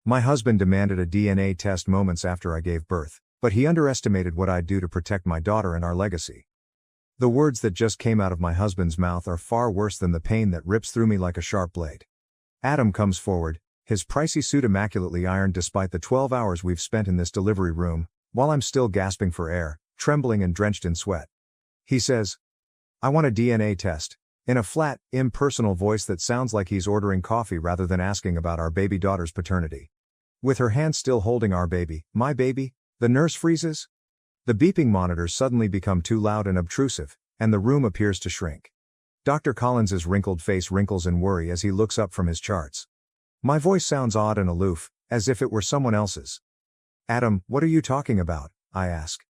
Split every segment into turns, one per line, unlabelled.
My husband demanded a DNA test moments after I gave birth, but he underestimated what I'd do to protect my daughter and our legacy. The words that just came out of my husband's mouth are far worse than the pain that rips through me like a sharp blade. Adam comes forward, his pricey suit immaculately ironed despite the 12 hours we've spent in this delivery room, while I'm still gasping for air, trembling and drenched in sweat. He says, "I want a DNA test," in a flat, impersonal voice that sounds like he's ordering coffee rather than asking about our baby daughter's paternity. With her hand still holding our baby, my baby, the nurse freezes. The beeping monitors suddenly become too loud and obtrusive, and the room appears to shrink. Dr. Collins's wrinkled face wrinkles in worry as he looks up from his charts. My voice sounds odd and aloof, as if it were someone else's. "Adam, what are you talking about?" I ask.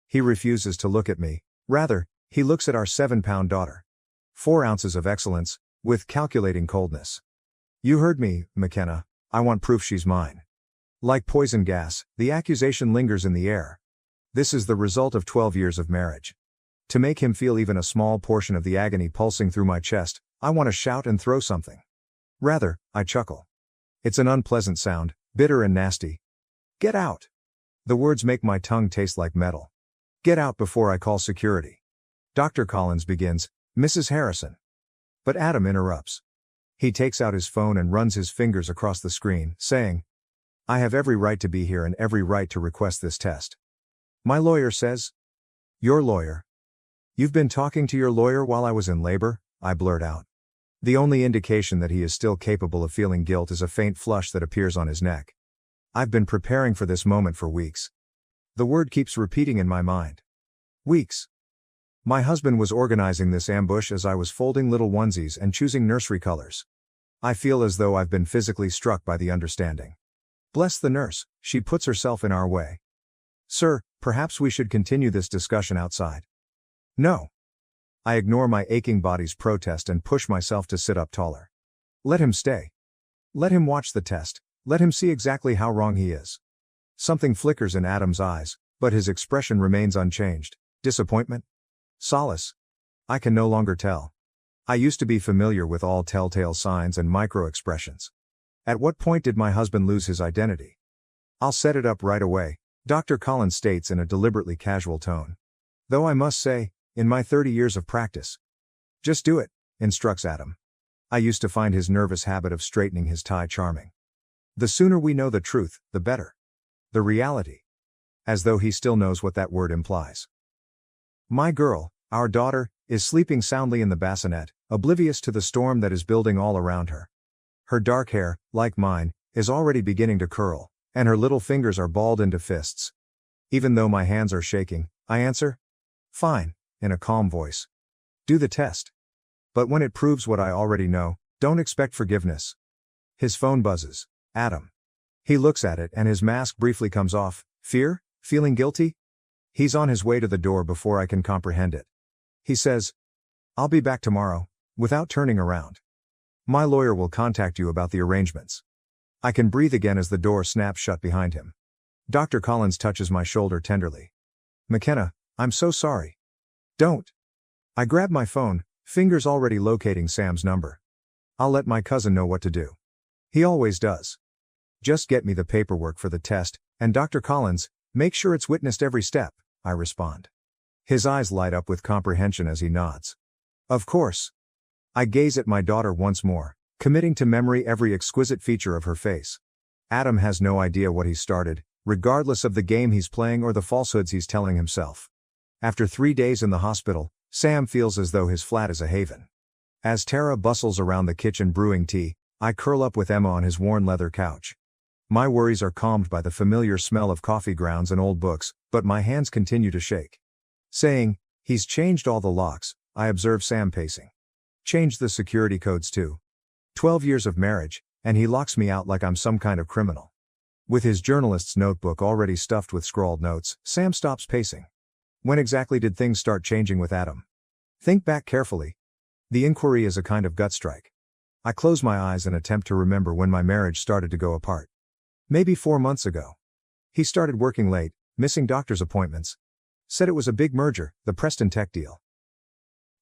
He refuses to look at me. Rather, he looks at our 7-pound daughter. 4 ounces of excellence, with calculating coldness. "You heard me, McKenna. I want proof she's mine." Like poison gas, the accusation lingers in the air. This is the result of 12 years of marriage. To make him feel even a small portion of the agony pulsing through my chest, I want to shout and throw something. Rather, I chuckle. It's an unpleasant sound, bitter and nasty. "Get out." The words make my tongue taste like metal. "Get out before I call security." Dr. Collins begins, "Mrs. Harrison." But Adam interrupts. He takes out his phone and runs his fingers across the screen, saying, "I have every right to be here and every right to request this test." My lawyer says. "Your lawyer? You've been talking to your lawyer while I was in labor?" I blurt out. The only indication that he is still capable of feeling guilt is a faint flush that appears on his neck. I've been preparing for this moment for weeks. The word keeps repeating in my mind. Weeks. My husband was organizing this ambush as I was folding little onesies and choosing nursery colors. I feel as though I've been physically struck by the understanding. Bless the nurse, she puts herself in our way. "Sir, perhaps we should continue this discussion outside." "No." I ignore my aching body's protest and push myself to sit up taller. Let him stay. Let him watch the test. Let him see exactly how wrong he is. Something flickers in Adam's eyes, but his expression remains unchanged. Disappointment? Solace? I can no longer tell. I used to be familiar with all telltale signs and micro-expressions. At what point did my husband lose his identity? "I'll set it up right away," Dr. Collins states in a deliberately casual tone. Though I must say, in my 30 years of practice. "Just do it," instructs Adam. I used to find his nervous habit of straightening his tie charming. The sooner we know the truth, the better. The reality. As though he still knows what that word implies. My girl, our daughter, is sleeping soundly in the bassinet, oblivious to the storm that is building all around her. Her dark hair, like mine, is already beginning to curl, and her little fingers are balled into fists. Even though my hands are shaking, I answer, "Fine," in a calm voice. "Do the test. But when it proves what I already know, don't expect forgiveness." His phone buzzes. Adam. He looks at it and his mask briefly comes off. Fear? Feeling guilty? He's on his way to the door before I can comprehend it. He says, "I'll be back tomorrow," without turning around. "My lawyer will contact you about the arrangements." I can breathe again as the door snaps shut behind him. Dr. Collins touches my shoulder tenderly. "McKenna, I'm so sorry." "Don't." I grab my phone, fingers already locating Sam's number. "I'll let my cousin know what to do. He always does. Just get me the paperwork for the test, and Dr. Collins, make sure it's witnessed every step," I respond. His eyes light up with comprehension as he nods. "Of course." I gaze at my daughter once more, committing to memory every exquisite feature of her face. Adam has no idea what he's started, regardless of the game he's playing or the falsehoods he's telling himself. After 3 days in the hospital, Sam feels as though his flat is a haven. As Tara bustles around the kitchen brewing tea, I curl up with Emma on his worn leather couch. My worries are calmed by the familiar smell of coffee grounds and old books, but my hands continue to shake. Saying, "He's changed all the locks," I observe Sam pacing. "Changed the security codes too. 12 years of marriage, and he locks me out like I'm some kind of criminal." With his journalist's notebook already stuffed with scrawled notes, Sam stops pacing. When exactly did things start changing with Adam? Think back carefully. The inquiry is a kind of gut strike. I close my eyes and attempt to remember when my marriage started to go apart. Maybe 4 months ago. He started working late, missing doctor's appointments. Said it was a big merger, the Preston Tech deal.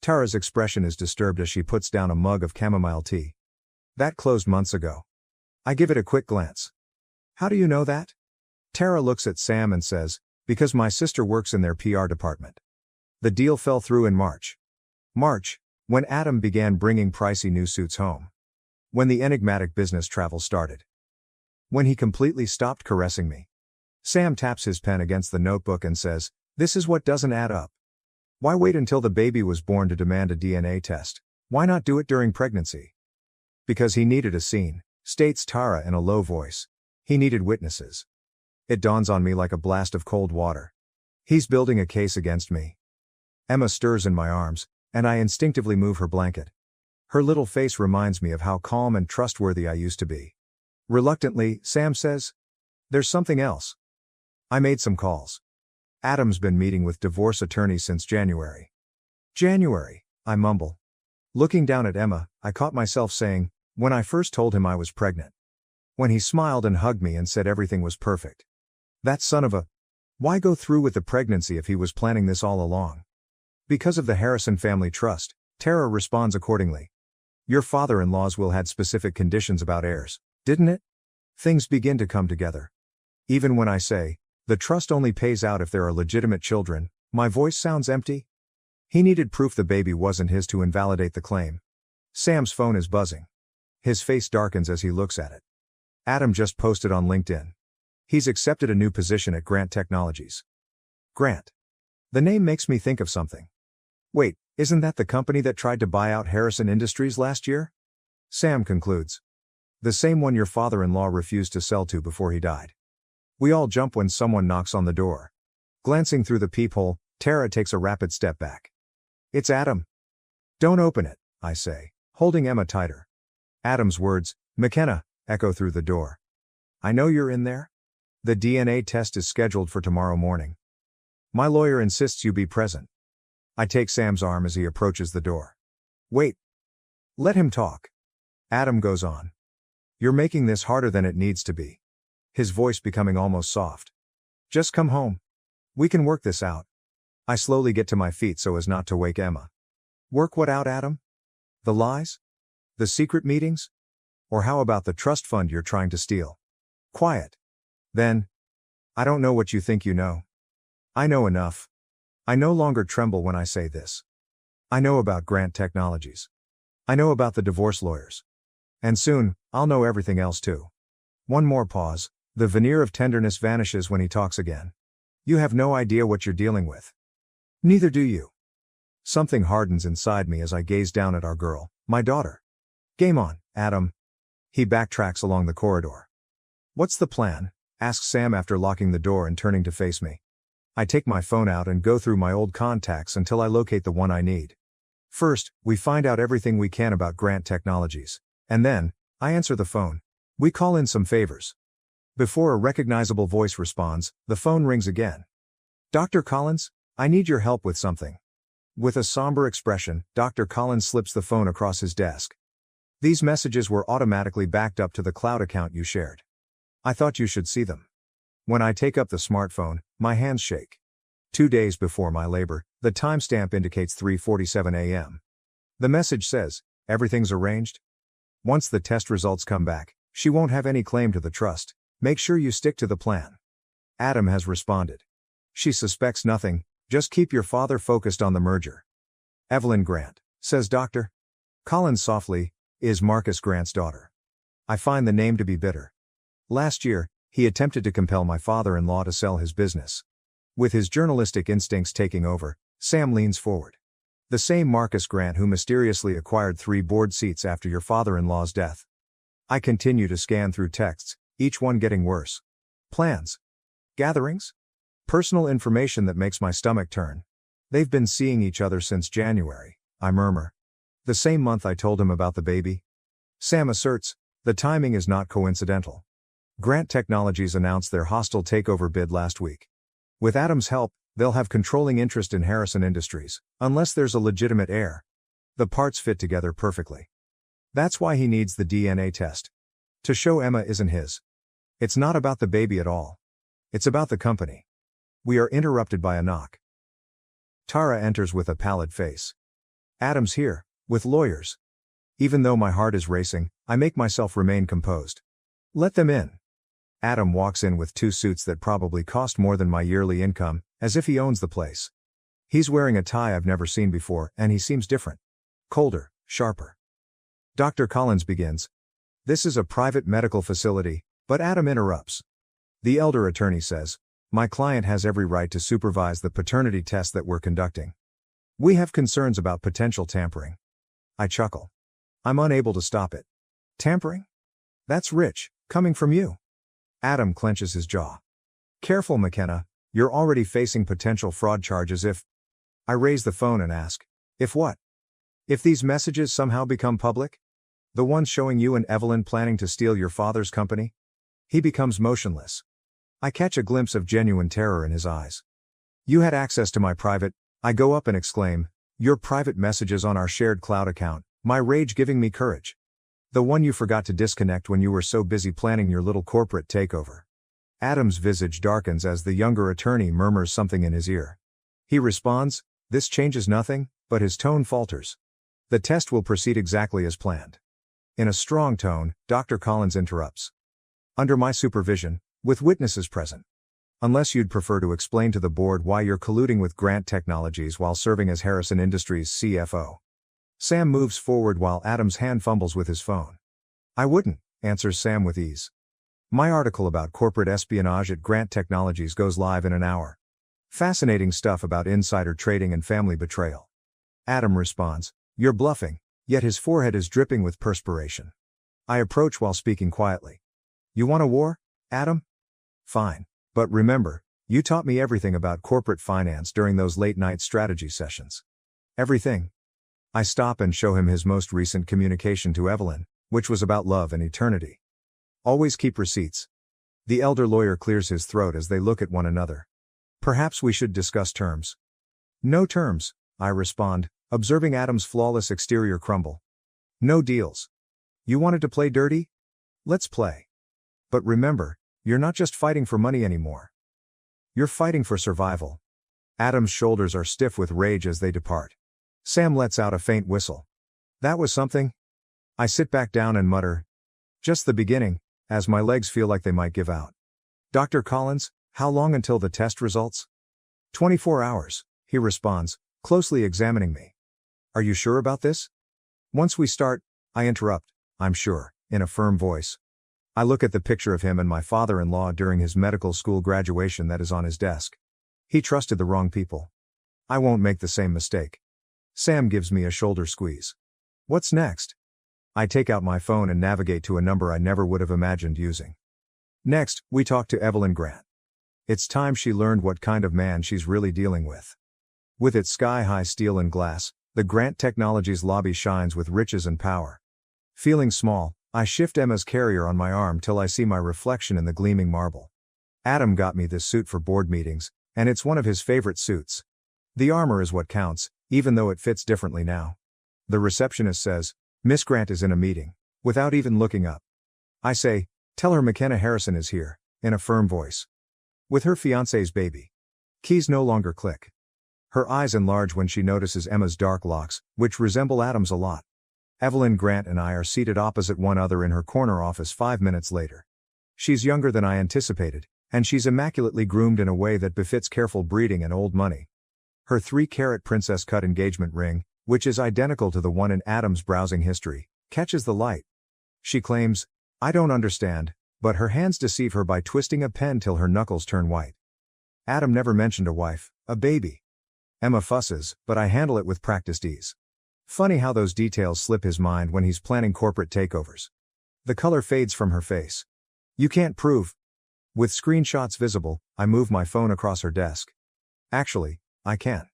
Tara's expression is disturbed as she puts down a mug of chamomile tea. That closed months ago. I give it a quick glance. How do you know that? Tara looks at Sam and says, because my sister works in their PR department. The deal fell through in March. March, when Adam began bringing pricey new suits home. When the enigmatic business travel started. When he completely stopped caressing me. Sam taps his pen against the notebook and says, this is what doesn't add up. Why wait until the baby was born to demand a DNA test? Why not do it during pregnancy? Because he needed a scene, states Tara in a low voice. He needed witnesses. It dawns on me like a blast of cold water. He's building a case against me. Emma stirs in my arms, and I instinctively move her blanket. Her little face reminds me of how calm and trustworthy I used to be. Reluctantly, Sam says, there's something else. I made some calls. Adam's been meeting with divorce attorneys since January. January, I mumble. Looking down at Emma, I caught myself saying, when I first told him I was pregnant. When he smiled and hugged me and said everything was perfect. That son of a... Why go through with the pregnancy if he was planning this all along? Because of the Harrison family trust, Tara responds accordingly. Your father-in-law's will had specific conditions about heirs, didn't it? Things begin to come together. Even when I say, the trust only pays out if there are legitimate children, my voice sounds empty. He needed proof the baby wasn't his to invalidate the claim. Sam's phone is buzzing. His face darkens as he looks at it. Adam just posted on LinkedIn. He's accepted a new position at Grant Technologies. Grant. The name makes me think of something. Wait, isn't that the company that tried to buy out Harrison Industries last year? Sam concludes. The same one your father-in-law refused to sell to before he died. We all jump when someone knocks on the door. Glancing through the peephole, Tara takes a rapid step back. It's Adam. Don't open it, I say, holding Emma tighter. Adam's words, McKenna, echo through the door. I know you're in there. The DNA test is scheduled for tomorrow morning. My lawyer insists you be present. I take Sam's arm as he approaches the door. Wait. Let him talk. Adam goes on. You're making this harder than it needs to be. His voice becoming almost soft. Just come home. We can work this out. I slowly get to my feet so as not to wake Emma. Work what out, Adam? The lies? The secret meetings? Or how about the trust fund you're trying to steal? Quiet. Then. I don't know what you think you know. I know enough. I no longer tremble when I say this. I know about Grant Technologies. I know about the divorce lawyers. And soon, I'll know everything else too. One more pause, the veneer of tenderness vanishes when he talks again. You have no idea what you're dealing with. Neither do you. Something hardens inside me as I gaze down at our girl, my daughter. Game on, Adam. He backtracks along the corridor. What's the plan? Asks Sam after locking the door and turning to face me. I take my phone out and go through my old contacts until I locate the one I need. First, we find out everything we can about Grant Technologies. And then, I answer the phone. We call in some favors. Before a recognizable voice responds, the phone rings again. Dr. Collins, I need your help with something. With a somber expression, Dr. Collins slips the phone across his desk. These messages were automatically backed up to the cloud account you shared. I thought you should see them. When I take up the smartphone, my hands shake. 2 days before my labor, the timestamp indicates 3:47 a.m. The message says, everything's arranged. Once the test results come back, she won't have any claim to the trust. Make sure you stick to the plan. Adam has responded. She suspects nothing, just keep your father focused on the merger. Evelyn Grant, says Dr. Collins softly, is Marcus Grant's daughter. I find the name to be bitter. Last year, he attempted to compel my father-in-law to sell his business. With his journalistic instincts taking over, Sam leans forward. The same Marcus Grant who mysteriously acquired 3 board seats after your father-in-law's death. I continue to scan through texts, each one getting worse. Plans. Gatherings. Personal information that makes my stomach turn. They've been seeing each other since January, I murmur. The same month I told him about the baby. Sam asserts, the timing is not coincidental. Grant Technologies announced their hostile takeover bid last week. With Adam's help, they'll have controlling interest in Harrison Industries, unless there's a legitimate heir. The parts fit together perfectly. That's why he needs the DNA test. To show Emma isn't his. It's not about the baby at all. It's about the company. We are interrupted by a knock. Tara enters with a pallid face. Adam's here, with lawyers. Even though my heart is racing, I make myself remain composed. Let them in. Adam walks in with 2 suits that probably cost more than my yearly income, as if he owns the place. He's wearing a tie I've never seen before, and he seems different. Colder, sharper. Dr. Collins begins. This is a private medical facility, but Adam interrupts. The elder attorney says, my client has every right to supervise the paternity test that we're conducting. We have concerns about potential tampering. I chuckle. I'm unable to stop it. Tampering? That's rich, coming from you. Adam clenches his jaw. Careful, McKenna, you're already facing potential fraud charges if... I raise the phone and ask, if what? If these messages somehow become public? The ones showing you and Evelyn planning to steal your father's company? He becomes motionless. I catch a glimpse of genuine terror in his eyes. You had access to my private... I go up and exclaim, your private messages on our shared cloud account, my rage giving me courage. The one you forgot to disconnect when you were so busy planning your little corporate takeover. Adam's visage darkens as the younger attorney murmurs something in his ear. He responds, this changes nothing, but his tone falters. The test will proceed exactly as planned. In a strong tone, Dr. Collins interrupts. Under my supervision, with witnesses present. Unless you'd prefer to explain to the board why you're colluding with Grant Technologies while serving as Harrison Industries CFO. Sam moves forward while Adam's hand fumbles with his phone. I wouldn't, answers Sam with ease. My article about corporate espionage at Grant Technologies goes live in an hour. Fascinating stuff about insider trading and family betrayal. Adam responds, you're bluffing, yet his forehead is dripping with perspiration. I approach while speaking quietly. You want a war, Adam? Fine. But remember, you taught me everything about corporate finance during those late-night strategy sessions. Everything. I stop and show him his most recent communication to Evelyn, which was about love and eternity. Always keep receipts. The elder lawyer clears his throat as they look at one another. Perhaps we should discuss terms. No terms, I respond, observing Adam's flawless exterior crumble. No deals. You wanted to play dirty? Let's play. But remember, you're not just fighting for money anymore. You're fighting for survival. Adam's shoulders are stiff with rage as they depart. Sam lets out a faint whistle. That was something. I sit back down and mutter. Just the beginning, as my legs feel like they might give out. Dr. Collins, how long until the test results? 24 hours, he responds, closely examining me. Are you sure about this? Once we start, I interrupt, I'm sure, in a firm voice. I look at the picture of him and my father-in-law during his medical school graduation that is on his desk. He trusted the wrong people. I won't make the same mistake. Sam gives me a shoulder squeeze. What's next? I take out my phone and navigate to a number I never would have imagined using. Next, we talk to Evelyn Grant. It's time she learned what kind of man she's really dealing with. With its sky-high steel and glass, the Grant Technologies lobby shines with riches and power. Feeling small, I shift Emma's carrier on my arm till I see my reflection in the gleaming marble. Adam got me this suit for board meetings, and it's one of his favorite suits. The armor is what counts, even though it fits differently now. The receptionist says, Miss Grant is in a meeting, without even looking up. I say, tell her McKenna Harrison is here, in a firm voice. With her fiancé's baby. Keys no longer click. Her eyes enlarge when she notices Emma's dark locks, which resemble Adam's a lot. Evelyn Grant and I are seated opposite one another in her corner office 5 minutes later. She's younger than I anticipated, and she's immaculately groomed in a way that befits careful breeding and old money. Her 3-carat princess-cut engagement ring, which is identical to the one in Adam's browsing history, catches the light. She claims, I don't understand, but her hands deceive her by twisting a pen till her knuckles turn white. Adam never mentioned a wife, a baby. Emma fusses, but I handle it with practiced ease. Funny how those details slip his mind when he's planning corporate takeovers. The color fades from her face. You can't prove. With screenshots visible, I move my phone across her desk. Actually, I can.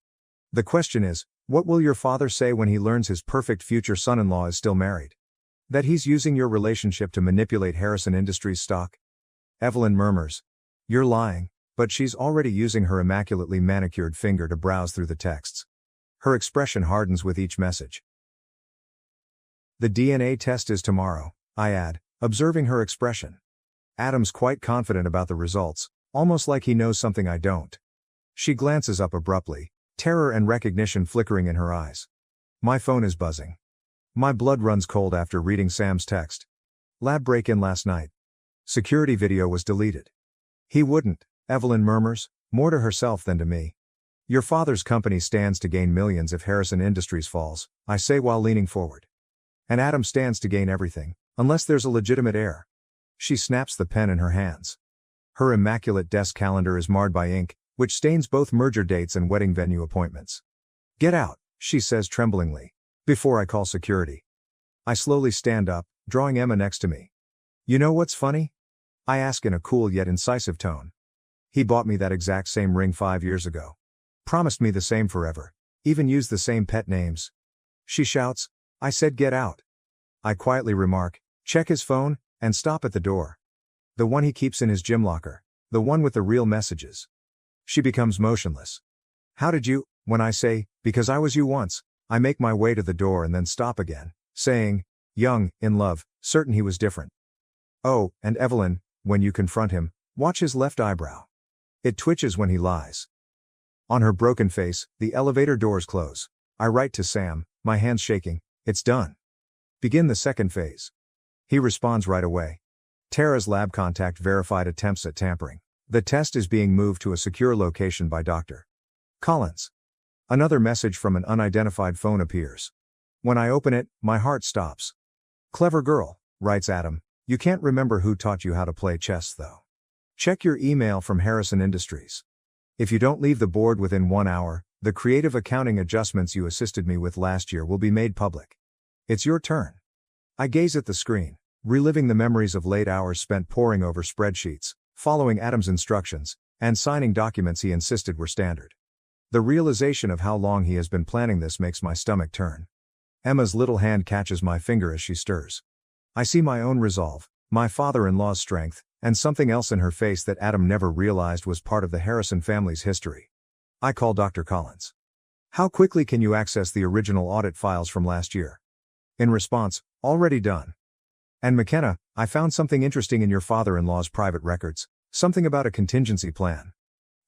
The question is, what will your father say when he learns his perfect future son-in-law is still married? That he's using your relationship to manipulate Harrison Industries stock? Evelyn murmurs. You're lying, but she's already using her immaculately manicured finger to browse through the texts. Her expression hardens with each message. The DNA test is tomorrow, I add, observing her expression. Adam's quite confident about the results, almost like he knows something I don't. She glances up abruptly, terror and recognition flickering in her eyes. My phone is buzzing. My blood runs cold after reading Sam's text. Lab break-in last night. Security video was deleted. He wouldn't, Evelyn murmurs, more to herself than to me. Your father's company stands to gain millions if Harrison Industries falls, I say while leaning forward. And Adam stands to gain everything, unless there's a legitimate heir. She snaps the pen in her hands. Her immaculate desk calendar is marred by ink, which stains both merger dates and wedding venue appointments. Get out, she says tremblingly, before I call security. I slowly stand up, drawing Emma next to me. You know what's funny? I ask in a cool yet incisive tone. He bought me that exact same ring 5 years ago. Promised me the same forever. Even used the same pet names. She shouts, I said get out. I quietly remark, check his phone, and stop at the door. The one he keeps in his gym locker. The one with the real messages. She becomes motionless. How did you, when I say, because I was you once, I make my way to the door and then stop again, saying, young, in love, certain he was different. Oh, and Evelyn, when you confront him, watch his left eyebrow. It twitches when he lies. On her broken face, the elevator doors close. I write to Sam, my hands shaking, it's done. Begin the second phase. He responds right away. Tara's lab contact verified attempts at tampering. The test is being moved to a secure location by Dr. Collins. Another message from an unidentified phone appears. When I open it, my heart stops. Clever girl, writes Adam, you can't remember who taught you how to play chess though. Check your email from Harrison Industries. If you don't leave the board within 1 hour, the creative accounting adjustments you assisted me with last year will be made public. It's your turn. I gaze at the screen, reliving the memories of late hours spent poring over spreadsheets, following Adam's instructions, and signing documents he insisted were standard. The realization of how long he has been planning this makes my stomach turn. Emma's little hand catches my finger as she stirs. I see my own resolve, my father-in-law's strength, and something else in her face that Adam never realized was part of the Harrison family's history. I call Dr. Collins. How quickly can you access the original audit files from last year? In response, already done. And McKenna, I found something interesting in your father-in-law's private records, something about a contingency plan.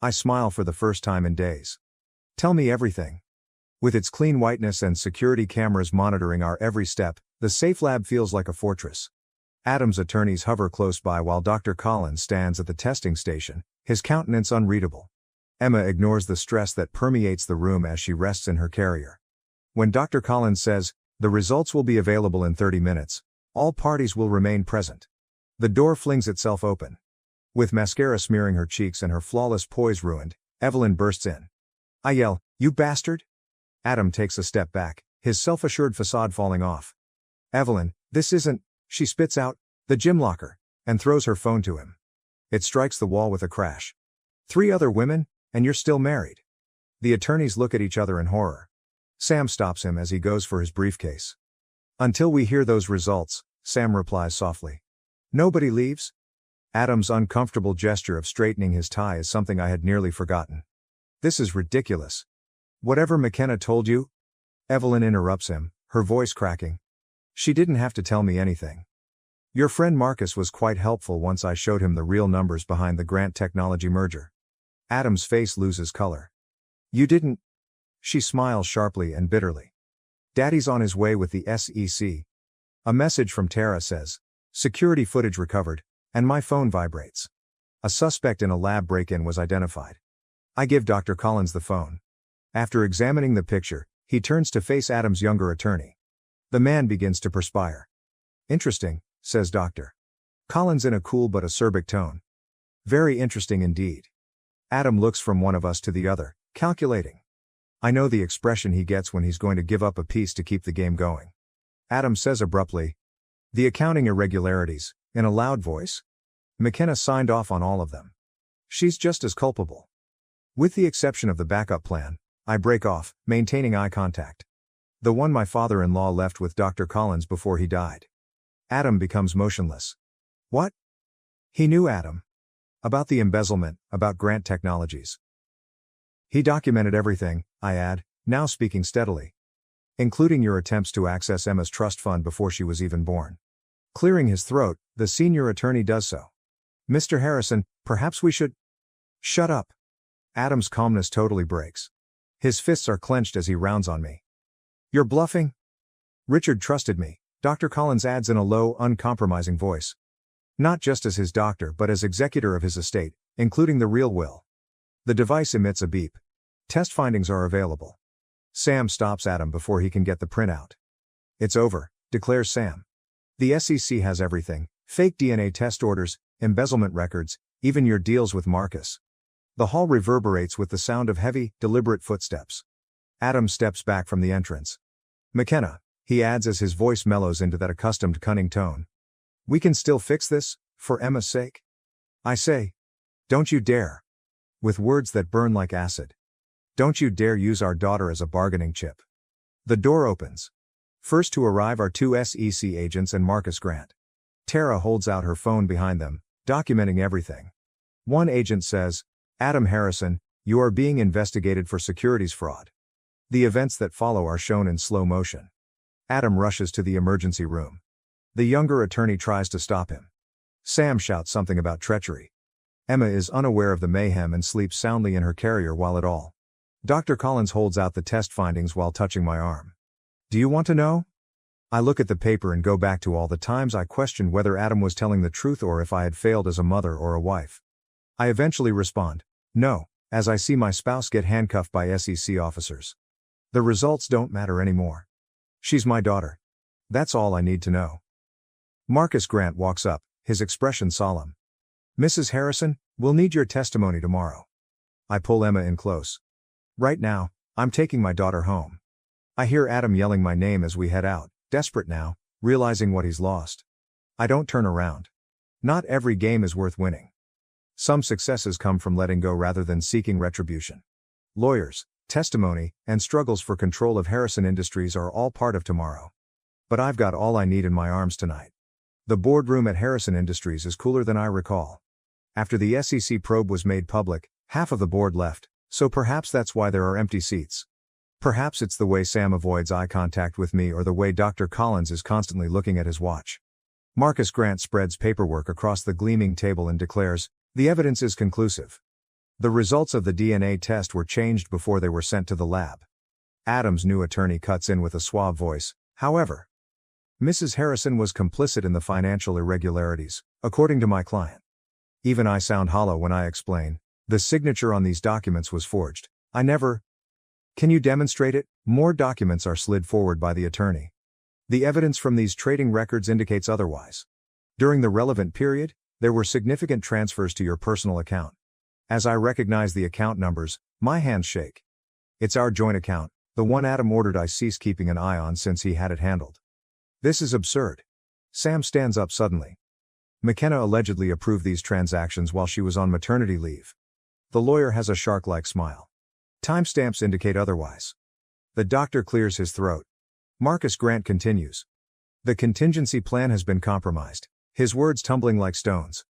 I smile for the first time in days. Tell me everything. With its clean whiteness and security cameras monitoring our every step, the safe lab feels like a fortress. Adam's attorneys hover close by while Dr. Collins stands at the testing station, his countenance unreadable. Emma ignores the stress that permeates the room as she rests in her carrier. When Dr. Collins says, the results will be available in 30 minutes, all parties will remain present. The door flings itself open. With mascara smearing her cheeks and her flawless poise ruined, Evelyn bursts in. I yell, you bastard! Adam takes a step back, his self-assured facade falling off. Evelyn, this isn't, she spits out, the gym locker, and throws her phone to him. It strikes the wall with a crash. 3 other women, and you're still married. The attorneys look at each other in horror. Sam stops him as he goes for his briefcase. Until we hear those results, Sam replies softly. Nobody leaves? Adam's uncomfortable gesture of straightening his tie is something I had nearly forgotten. This is ridiculous. Whatever McKenna told you? Evelyn interrupts him, her voice cracking. She didn't have to tell me anything. Your friend Marcus was quite helpful once I showed him the real numbers behind the Grant Technology merger. Adam's face loses color. You didn't? She smiles sharply and bitterly. Daddy's on his way with the SEC. A message from Tara says, security footage recovered, and my phone vibrates. A suspect in a lab break-in was identified. I give Dr. Collins the phone. After examining the picture, he turns to face Adam's younger attorney. The man begins to perspire. Interesting, says Dr. Collins in a cool but acerbic tone. Very interesting indeed. Adam looks from one of us to the other, calculating. I know the expression he gets when he's going to give up a piece to keep the game going. Adam says abruptly, the accounting irregularities, in a loud voice. McKenna signed off on all of them. She's just as culpable. With the exception of the backup plan, I break off, maintaining eye contact. The one my father-in-law left with Dr. Collins before he died. Adam becomes motionless. What? He knew Adam. About the embezzlement, about Grant Technologies. He documented everything, I add, now speaking steadily. Including your attempts to access Emma's trust fund before she was even born. Clearing his throat, the senior attorney does so. Mr. Harrison, perhaps we should... Shut up. Adam's calmness totally breaks. His fists are clenched as he rounds on me. You're bluffing? Richard trusted me, Dr. Collins adds in a low, uncompromising voice. Not just as his doctor but as executor of his estate, including the real will. The device emits a beep. Test findings are available. Sam stops Adam before he can get the printout. It's over, declares Sam. The SEC has everything: fake DNA test orders, embezzlement records, even your deals with Marcus. The hall reverberates with the sound of heavy, deliberate footsteps. Adam steps back from the entrance. "McKenna," he adds as his voice mellows into that accustomed cunning tone. "We can still fix this, for Emma's sake?" I say. "Don't you dare." With words that burn like acid. "Don't you dare use our daughter as a bargaining chip." The door opens. First to arrive are two SEC agents and Marcus Grant. Tara holds out her phone behind them, documenting everything. One agent says, "Adam Harrison, you are being investigated for securities fraud." The events that follow are shown in slow motion. Adam rushes to the emergency room. The younger attorney tries to stop him. Sam shouts something about treachery. Emma is unaware of the mayhem and sleeps soundly in her carrier while it all. Dr. Collins holds out the test findings while touching my arm. "Do you want to know?" I look at the paper and go back to all the times I questioned whether Adam was telling the truth or if I had failed as a mother or a wife. I eventually respond, "No," as I see my spouse get handcuffed by SEC officers. The results don't matter anymore. She's my daughter. That's all I need to know. Marcus Grant walks up, his expression solemn. "Mrs. Harrison, we'll need your testimony tomorrow." I pull Emma in close. "Right now, I'm taking my daughter home." I hear Adam yelling my name as we head out, desperate now, realizing what he's lost. I don't turn around. Not every game is worth winning. Some successes come from letting go rather than seeking retribution. Lawyers, testimony, and struggles for control of Harrison Industries are all part of tomorrow. But I've got all I need in my arms tonight. The boardroom at Harrison Industries is cooler than I recall. After the SEC probe was made public, half of the board left, so perhaps that's why there are empty seats. Perhaps it's the way Sam avoids eye contact with me or the way Dr. Collins is constantly looking at his watch. Marcus Grant spreads paperwork across the gleaming table and declares, "The evidence is conclusive." The results of the DNA test were changed before they were sent to the lab. Adam's new attorney cuts in with a suave voice, "However, Mrs. Harrison was complicit in the financial irregularities, according to my client." Even I sound hollow when I explain, "The signature on these documents was forged. I never—" "Can you demonstrate it?" More documents are slid forward by the attorney. "The evidence from these trading records indicates otherwise. During the relevant period, there were significant transfers to your personal account." As I recognize the account numbers, my hands shake. It's our joint account, the one Adam ordered I cease keeping an eye on since he had it handled. This is absurd. Sam stands up suddenly. McKenna allegedly approved these transactions while she was on maternity leave. The lawyer has a shark-like smile. Timestamps indicate otherwise. The doctor clears his throat. Marcus Grant continues. "The contingency plan has been compromised," his words tumbling like stones.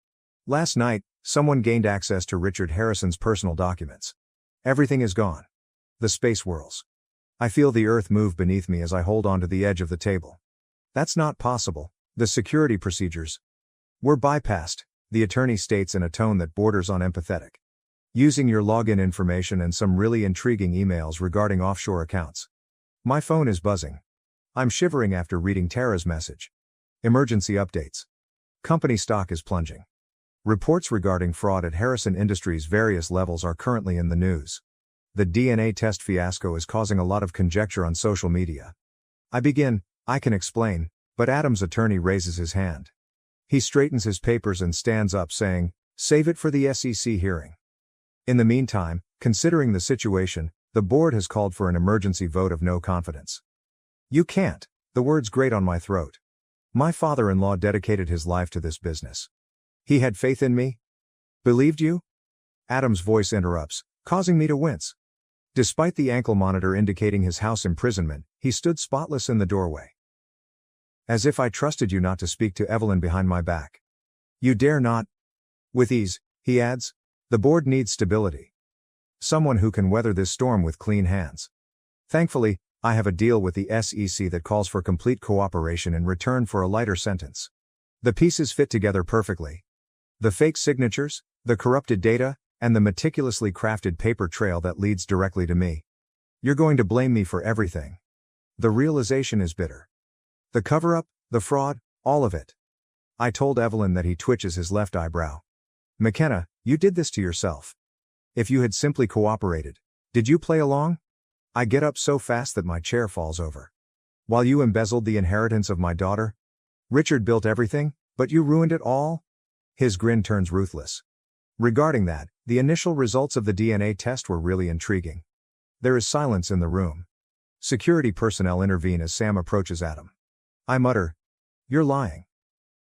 "Last night, someone gained access to Richard Harrison's personal documents. Everything is gone. The space whirls. I feel the earth move beneath me as I hold onto the edge of the table. That's not possible. The security procedures were bypassed," the attorney states in a tone that borders on empathetic. "Using your login information and some really intriguing emails regarding offshore accounts." My phone is buzzing. I'm shivering after reading Tara's message. Emergency updates. Company stock is plunging. Reports regarding fraud at Harrison Industries' various levels are currently in the news. The DNA test fiasco is causing a lot of conjecture on social media. I can explain, but Adam's attorney raises his hand. He straightens his papers and stands up saying, "Save it for the SEC hearing." In the meantime, considering the situation, the board has called for an emergency vote of no confidence. "You can't," the words grate on my throat. My father-in-law dedicated his life to this business. He had faith in me? Believed you? Adam's voice interrupts, causing me to wince. Despite the ankle monitor indicating his house imprisonment, he stood spotless in the doorway. "As if I trusted you not to speak to Evelyn behind my back. You dare not?" With ease, he adds, "The board needs stability. Someone who can weather this storm with clean hands. Thankfully, I have a deal with the SEC that calls for complete cooperation in return for a lighter sentence. The pieces fit together perfectly. The fake signatures, the corrupted data, and the meticulously crafted paper trail that leads directly to me. You're going to blame me for everything. The realization is bitter. The cover-up, the fraud, all of it. I told Evelyn that he twitches his left eyebrow. McKenna, you did this to yourself. If you had simply cooperated. Did you play along? I get up so fast that my chair falls over. While you embezzled the inheritance of my daughter? Richard built everything, but you ruined it all? His grin turns ruthless. Regarding that, the initial results of the DNA test were really intriguing. There is silence in the room. Security personnel intervene as Sam approaches Adam. I mutter, "You're lying."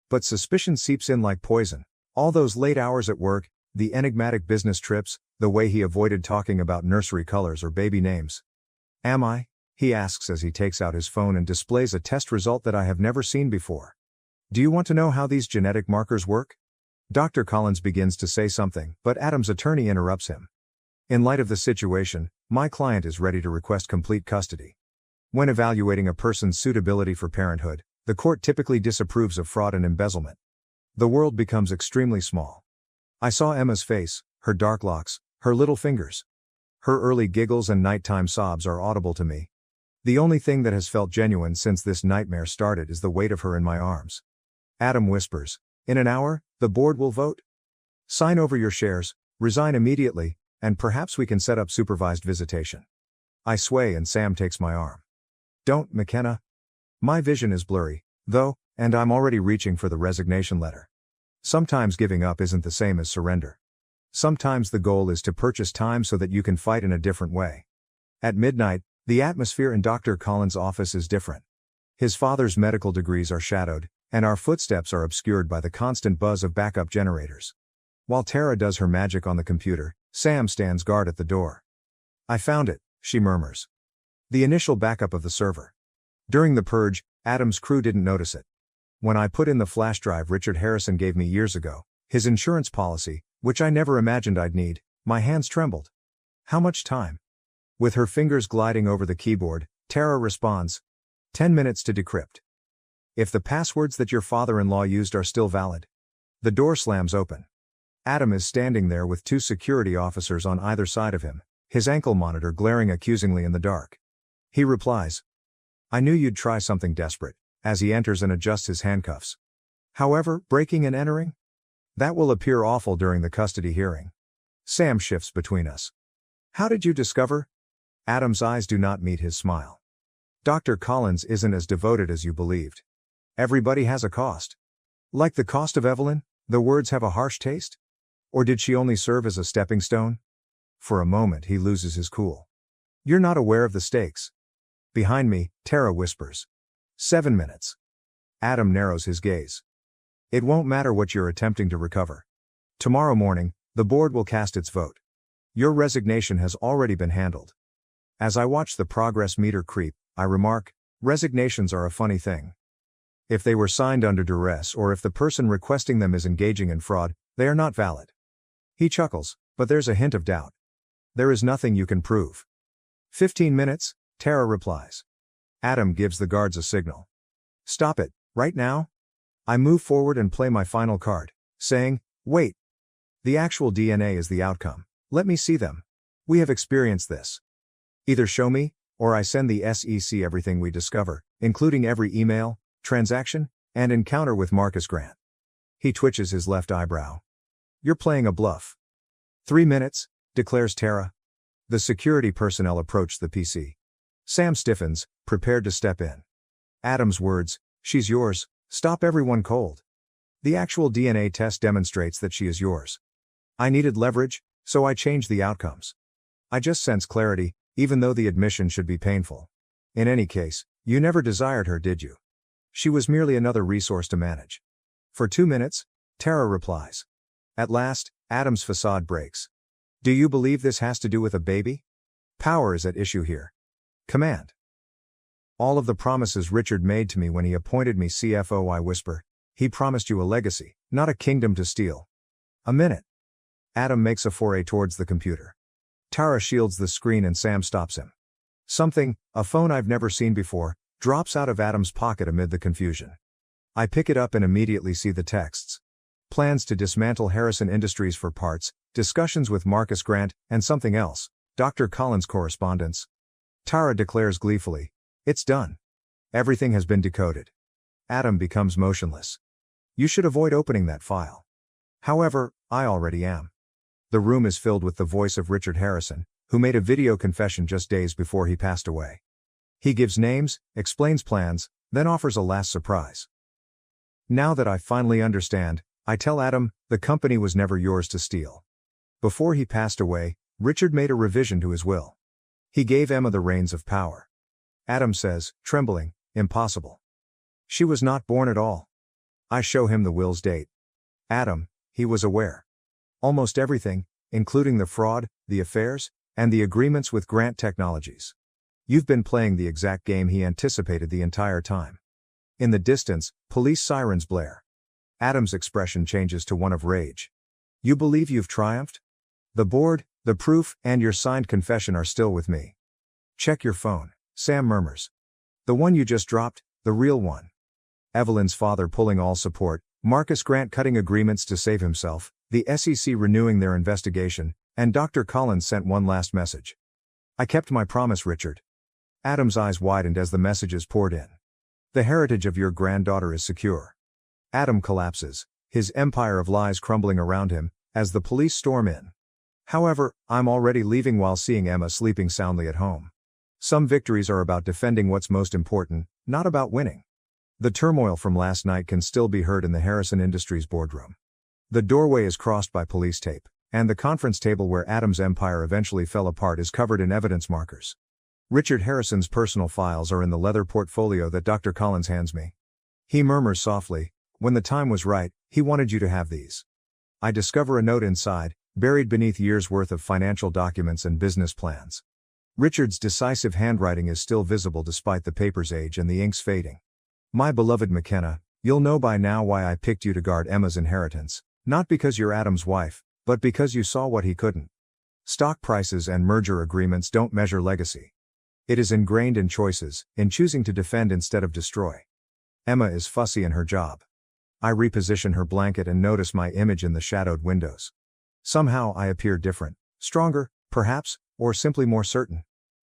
But suspicion seeps in like poison. All those late hours at work, the enigmatic business trips, the way he avoided talking about nursery colors or baby names. Am I? He asks as he takes out his phone and displays a test result that I have never seen before. Do you want to know how these genetic markers work? Dr. Collins begins to say something, but Adam's attorney interrupts him. In light of the situation, my client is ready to request complete custody. When evaluating a person's suitability for parenthood, the court typically disapproves of fraud and embezzlement. The world becomes extremely small. I saw Emma's face, her dark locks, her little fingers. Her early giggles and nighttime sobs are audible to me. The only thing that has felt genuine since this nightmare started is the weight of her in my arms. Adam whispers, "In an hour, the board will vote. Sign over your shares, resign immediately, and perhaps we can set up supervised visitation." I sway and Sam takes my arm. Don't, McKenna. My vision is blurry, though, and I'm already reaching for the resignation letter. Sometimes giving up isn't the same as surrender. Sometimes the goal is to purchase time so that you can fight in a different way. At midnight, the atmosphere in Dr. Collins' office is different. His father's medical degrees are shadowed, and our footsteps are obscured by the constant buzz of backup generators. While Tara does her magic on the computer, Sam stands guard at the door. I found it, she murmurs. The initial backup of the server. During the purge, Adam's crew didn't notice it. When I put in the flash drive Richard Harrison gave me years ago, his insurance policy, which I never imagined I'd need, my hands trembled. How much time? With her fingers gliding over the keyboard, Tara responds, 10 minutes to decrypt. If the passwords that your father-in-law used are still valid. The door slams open. Adam is standing there with 2 security officers on either side of him, his ankle monitor glaring accusingly in the dark. He replies, I knew you'd try something desperate, as he enters and adjusts his handcuffs. However, breaking and entering? That will appear awful during the custody hearing. Sam shifts between us. How did you discover? Adam's eyes do not meet his smile. Dr. Collins isn't as devoted as you believed. Everybody has a cost. Like the cost of Evelyn, the words have a harsh taste? Or did she only serve as a stepping stone? For a moment he loses his cool. You're not aware of the stakes. Behind me, Tara whispers. 7 minutes. Adam narrows his gaze. It won't matter what you're attempting to recover. Tomorrow morning, the board will cast its vote. Your resignation has already been handled. As I watch the progress meter creep, I remark, resignations are a funny thing. If they were signed under duress or if the person requesting them is engaging in fraud, they are not valid. He chuckles, but there's a hint of doubt. There is nothing you can prove. 15 minutes, Tara replies. Adam gives the guards a signal. Stop it, right now? I move forward and play my final card, saying, wait. The actual DNA is the outcome. Let me see them. We have experienced this. Either show me, or I send the SEC everything we discover, including every email, transaction, and encounter with Marcus Grant. He twitches his left eyebrow. You're playing a bluff. 3 minutes, declares Tara. The security personnel approach the PC. Sam stiffens, prepared to step in. Adam's words, she's yours, stop everyone cold. The actual DNA test demonstrates that she is yours. I needed leverage, so I changed the outcomes. I just sense clarity, even though the admission should be painful. In any case, you never desired her, did you? She was merely another resource to manage. For 2 minutes, Tara replies. At last, Adam's facade breaks. Do you believe this has to do with a baby? Power is at issue here. Command. All of the promises Richard made to me when he appointed me CFO, I whisper. He promised you a legacy, not a kingdom to steal. A minute. Adam makes a foray towards the computer. Tara shields the screen and Sam stops him. Something, a phone I've never seen before, drops out of Adam's pocket amid the confusion. I pick it up and immediately see the texts. Plans to dismantle Harrison Industries for parts, discussions with Marcus Grant, and something else, Dr. Collins' correspondence. Tara declares gleefully, it's done. Everything has been decoded. Adam becomes motionless. You should avoid opening that file. However, I already am. The room is filled with the voice of Richard Harrison, who made a video confession just days before he passed away. He gives names, explains plans, then offers a last surprise. Now that I finally understand, I tell Adam, the company was never yours to steal. Before he passed away, Richard made a revision to his will. He gave Emma the reins of power. Adam says, trembling, impossible. She was not born at all. I show him the will's date. Adam, he was aware. Almost everything, including the fraud, the affairs, and the agreements with Grant Technologies. You've been playing the exact game he anticipated the entire time. In the distance, police sirens blare. Adam's expression changes to one of rage. You believe you've triumphed? The board, the proof, and your signed confession are still with me. Check your phone, Sam murmurs. The one you just dropped, the real one. Evelyn's father pulling all support, Marcus Grant cutting agreements to save himself, the SEC renewing their investigation, and Dr. Collins sent one last message. I kept my promise, Richard. Adam's eyes widened as the messages poured in. The heritage of your granddaughter is secure. Adam collapses, his empire of lies crumbling around him, as the police storm in. However, I'm already leaving while seeing Emma sleeping soundly at home. Some victories are about defending what's most important, not about winning. The turmoil from last night can still be heard in the Harrison Industries boardroom. The doorway is crossed by police tape, and the conference table where Adam's empire eventually fell apart is covered in evidence markers. Richard Harrison's personal files are in the leather portfolio that Dr. Collins hands me. He murmurs softly, when the time was right, he wanted you to have these. I discover a note inside, buried beneath years' worth of financial documents and business plans. Richard's decisive handwriting is still visible despite the paper's age and the ink's fading. My beloved McKenna, you'll know by now why I picked you to guard Emma's inheritance, not because you're Adam's wife, but because you saw what he couldn't. Stock prices and merger agreements don't measure legacy. It is ingrained in choices, in choosing to defend instead of destroy. Emma is fussy in her job. I reposition her blanket and notice my image in the shadowed windows. Somehow I appear different, stronger, perhaps, or simply more certain.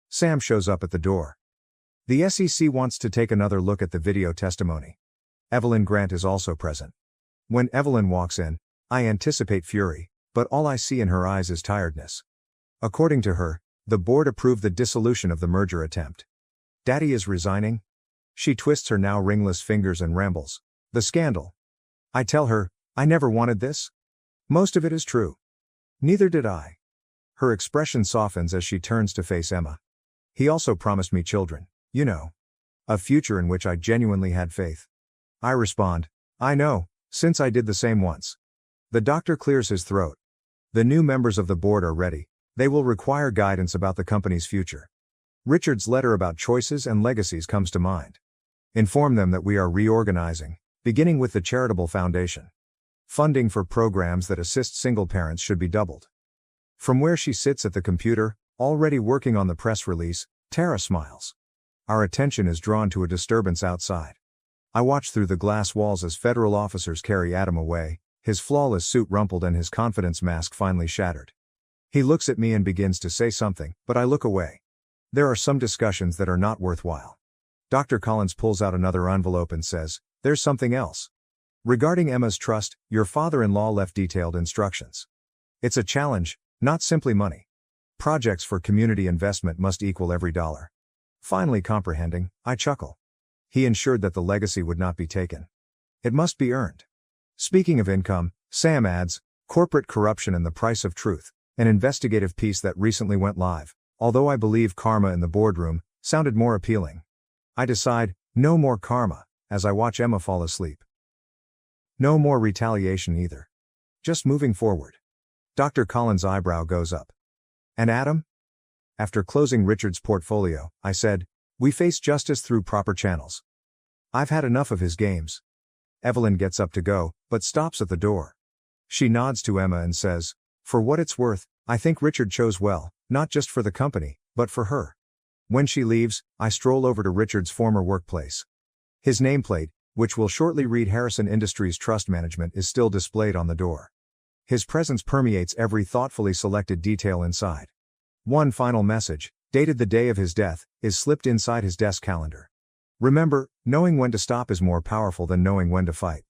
Sam shows up at the door. The SEC wants to take another look at the video testimony. Evelyn Grant is also present. When Evelyn walks in, I anticipate fury, but all I see in her eyes is tiredness. According to her, the board approved the dissolution of the merger attempt. Daddy is resigning? She twists her now ringless fingers and rambles. The scandal. I tell her, I never wanted this. Most of it is true. Neither did I. Her expression softens as she turns to face Emma. He also promised me children, you know. A future in which I genuinely had faith. I respond, I know, since I did the same once. The doctor clears his throat. The new members of the board are ready. They will require guidance about the company's future. Richard's letter about choices and legacies comes to mind. Inform them that we are reorganizing, beginning with the charitable foundation. Funding for programs that assist single parents should be doubled. From where she sits at the computer, already working on the press release, Tara smiles. Our attention is drawn to a disturbance outside. I watch through the glass walls as federal officers carry Adam away, his flawless suit rumpled and his confidence mask finally shattered. He looks at me and begins to say something, but I look away. There are some discussions that are not worthwhile. Dr. Collins pulls out another envelope and says, there's something else. Regarding Emma's trust, your father-in-law left detailed instructions. It's a challenge, not simply money. Projects for community investment must equal every dollar. Finally comprehending, I chuckle. He ensured that the legacy would not be taken. It must be earned. Speaking of income, Sam adds, corporate corruption and the price of truth, an investigative piece that recently went live, although I believe karma in the boardroom, sounded more appealing. I decide, no more karma, as I watch Emma fall asleep. No more retaliation either. Just moving forward. Dr. Collins' eyebrow goes up. And Adam? After closing Richard's portfolio, I said, we face justice through proper channels. I've had enough of his games. Evelyn gets up to go, but stops at the door. She nods to Emma and says, for what it's worth, I think Richard chose well, not just for the company, but for her. When she leaves, I stroll over to Richard's former workplace. His nameplate, which will shortly read Harrison Industries Trust Management, is still displayed on the door. His presence permeates every thoughtfully selected detail inside. One final message, dated the day of his death, is slipped inside his desk calendar. Remember, knowing when to stop is more powerful than knowing when to fight.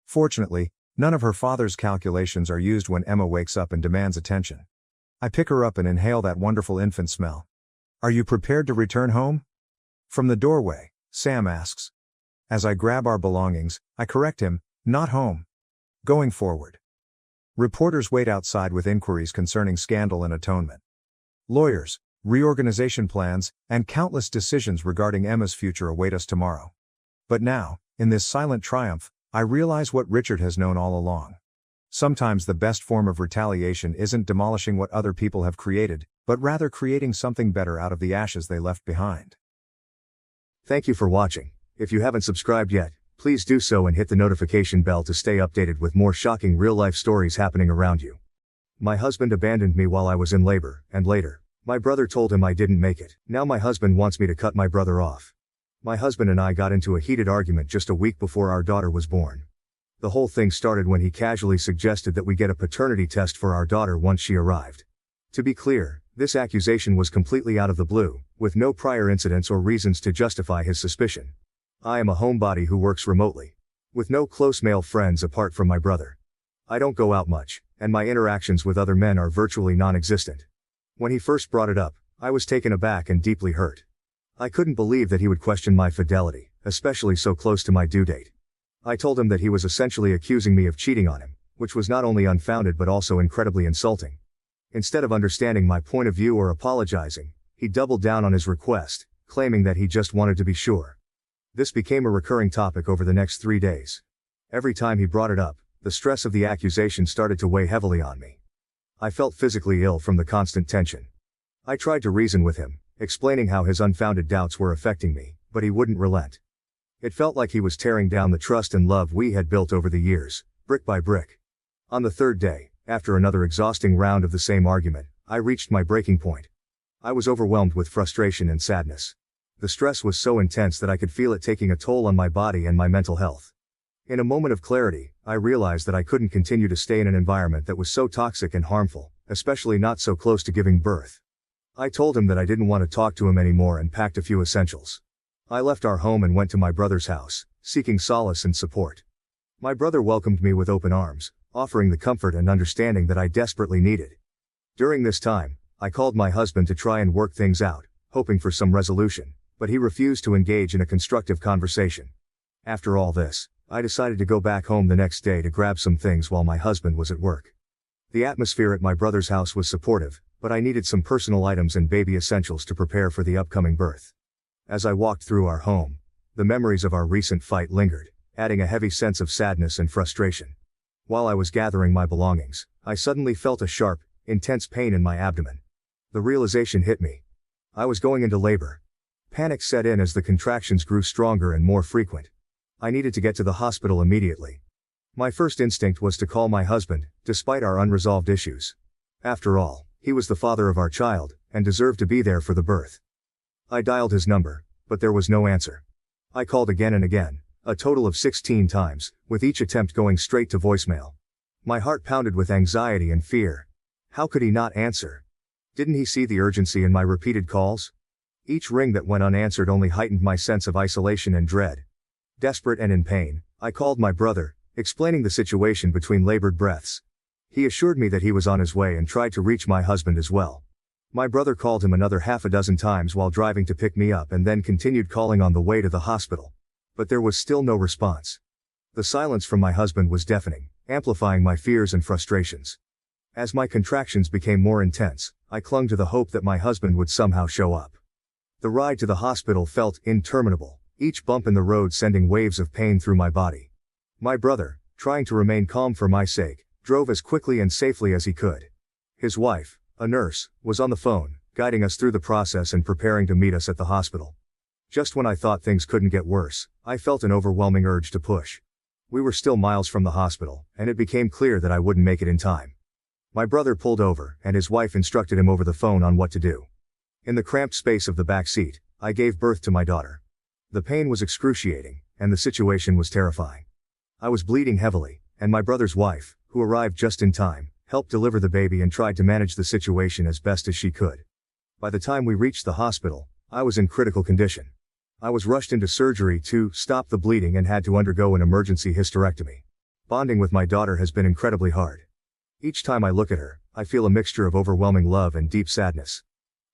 Fortunately, none of her father's calculations are used when Emma wakes up and demands attention. I pick her up and inhale that wonderful infant smell. "Are you prepared to return home?" From the doorway, Sam asks. As I grab our belongings, I correct him, "Not home. Going forward." Reporters wait outside with inquiries concerning scandal and atonement. Lawyers, reorganization plans, and countless decisions regarding Emma's future await us tomorrow. But now, in this silent triumph, I realize what Richard has known all along. Sometimes the best form of retaliation isn't demolishing what other people have created, but rather creating something better out of the ashes they left behind. Thank you for watching. If you haven't subscribed yet, please do so and hit the notification bell to stay updated with more shocking real-life stories happening around you. My husband abandoned me while I was in labor, and later, my brother told him I didn't make it. Now my husband wants me to cut my brother off. My husband and I got into a heated argument just a week before our daughter was born. The whole thing started when he casually suggested that we get a paternity test for our daughter once she arrived. To be clear, this accusation was completely out of the blue, with no prior incidents or reasons to justify his suspicion. I am a homebody who works remotely, with no close male friends apart from my brother. I don't go out much, and my interactions with other men are virtually non-existent. When he first brought it up, I was taken aback and deeply hurt. I couldn't believe that he would question my fidelity, especially so close to my due date. I told him that he was essentially accusing me of cheating on him, which was not only unfounded but also incredibly insulting. Instead of understanding my point of view or apologizing, he doubled down on his request, claiming that he just wanted to be sure. This became a recurring topic over the next 3 days. Every time he brought it up, the stress of the accusation started to weigh heavily on me. I felt physically ill from the constant tension. I tried to reason with him, explaining how his unfounded doubts were affecting me, but he wouldn't relent. It felt like he was tearing down the trust and love we had built over the years, brick by brick. On the third day, after another exhausting round of the same argument, I reached my breaking point. I was overwhelmed with frustration and sadness. The stress was so intense that I could feel it taking a toll on my body and my mental health. In a moment of clarity, I realized that I couldn't continue to stay in an environment that was so toxic and harmful, especially not so close to giving birth. I told him that I didn't want to talk to him anymore and packed a few essentials. I left our home and went to my brother's house, seeking solace and support. My brother welcomed me with open arms, offering the comfort and understanding that I desperately needed. During this time, I called my husband to try and work things out, hoping for some resolution, but he refused to engage in a constructive conversation. After all this, I decided to go back home the next day to grab some things while my husband was at work. The atmosphere at my brother's house was supportive, but I needed some personal items and baby essentials to prepare for the upcoming birth. As I walked through our home, the memories of our recent fight lingered, adding a heavy sense of sadness and frustration. While I was gathering my belongings, I suddenly felt a sharp, intense pain in my abdomen. The realization hit me. I was going into labor. Panic set in as the contractions grew stronger and more frequent. I needed to get to the hospital immediately. My first instinct was to call my husband, despite our unresolved issues. After all, he was the father of our child, and deserved to be there for the birth. I dialed his number, but there was no answer. I called again and again, a total of 16 times, with each attempt going straight to voicemail. My heart pounded with anxiety and fear. How could he not answer? Didn't he see the urgency in my repeated calls? Each ring that went unanswered only heightened my sense of isolation and dread. Desperate and in pain, I called my brother, explaining the situation between labored breaths. He assured me that he was on his way and tried to reach my husband as well. My brother called him another half a dozen times while driving to pick me up and then continued calling on the way to the hospital. But there was still no response. The silence from my husband was deafening, amplifying my fears and frustrations. As my contractions became more intense, I clung to the hope that my husband would somehow show up. The ride to the hospital felt interminable, each bump in the road sending waves of pain through my body. My brother, trying to remain calm for my sake, drove as quickly and safely as he could. His wife, a nurse, was on the phone, guiding us through the process and preparing to meet us at the hospital. Just when I thought things couldn't get worse, I felt an overwhelming urge to push. We were still miles from the hospital, and it became clear that I wouldn't make it in time. My brother pulled over, and his wife instructed him over the phone on what to do. In the cramped space of the back seat, I gave birth to my daughter. The pain was excruciating, and the situation was terrifying. I was bleeding heavily, and my brother's wife, who arrived just in time, helped deliver the baby and tried to manage the situation as best as she could. By the time we reached the hospital, I was in critical condition. I was rushed into surgery to stop the bleeding and had to undergo an emergency hysterectomy. Bonding with my daughter has been incredibly hard. Each time I look at her, I feel a mixture of overwhelming love and deep sadness.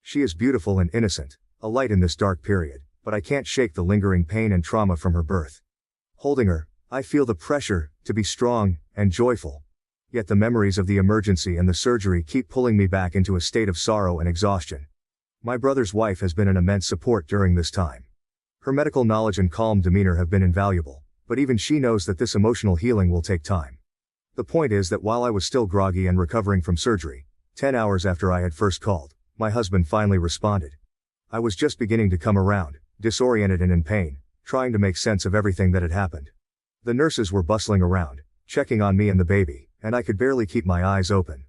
She is beautiful and innocent, a light in this dark period, but I can't shake the lingering pain and trauma from her birth. Holding her, I feel the pressure to be strong and joyful. Yet the memories of the emergency and the surgery keep pulling me back into a state of sorrow and exhaustion. My brother's wife has been an immense support during this time. Her medical knowledge and calm demeanor have been invaluable, but even she knows that this emotional healing will take time. The point is that while I was still groggy and recovering from surgery, 10 hours after I had first called, my husband finally responded. I was just beginning to come around, disoriented and in pain, trying to make sense of everything that had happened. The nurses were bustling around, checking on me and the baby, and I could barely keep my eyes open.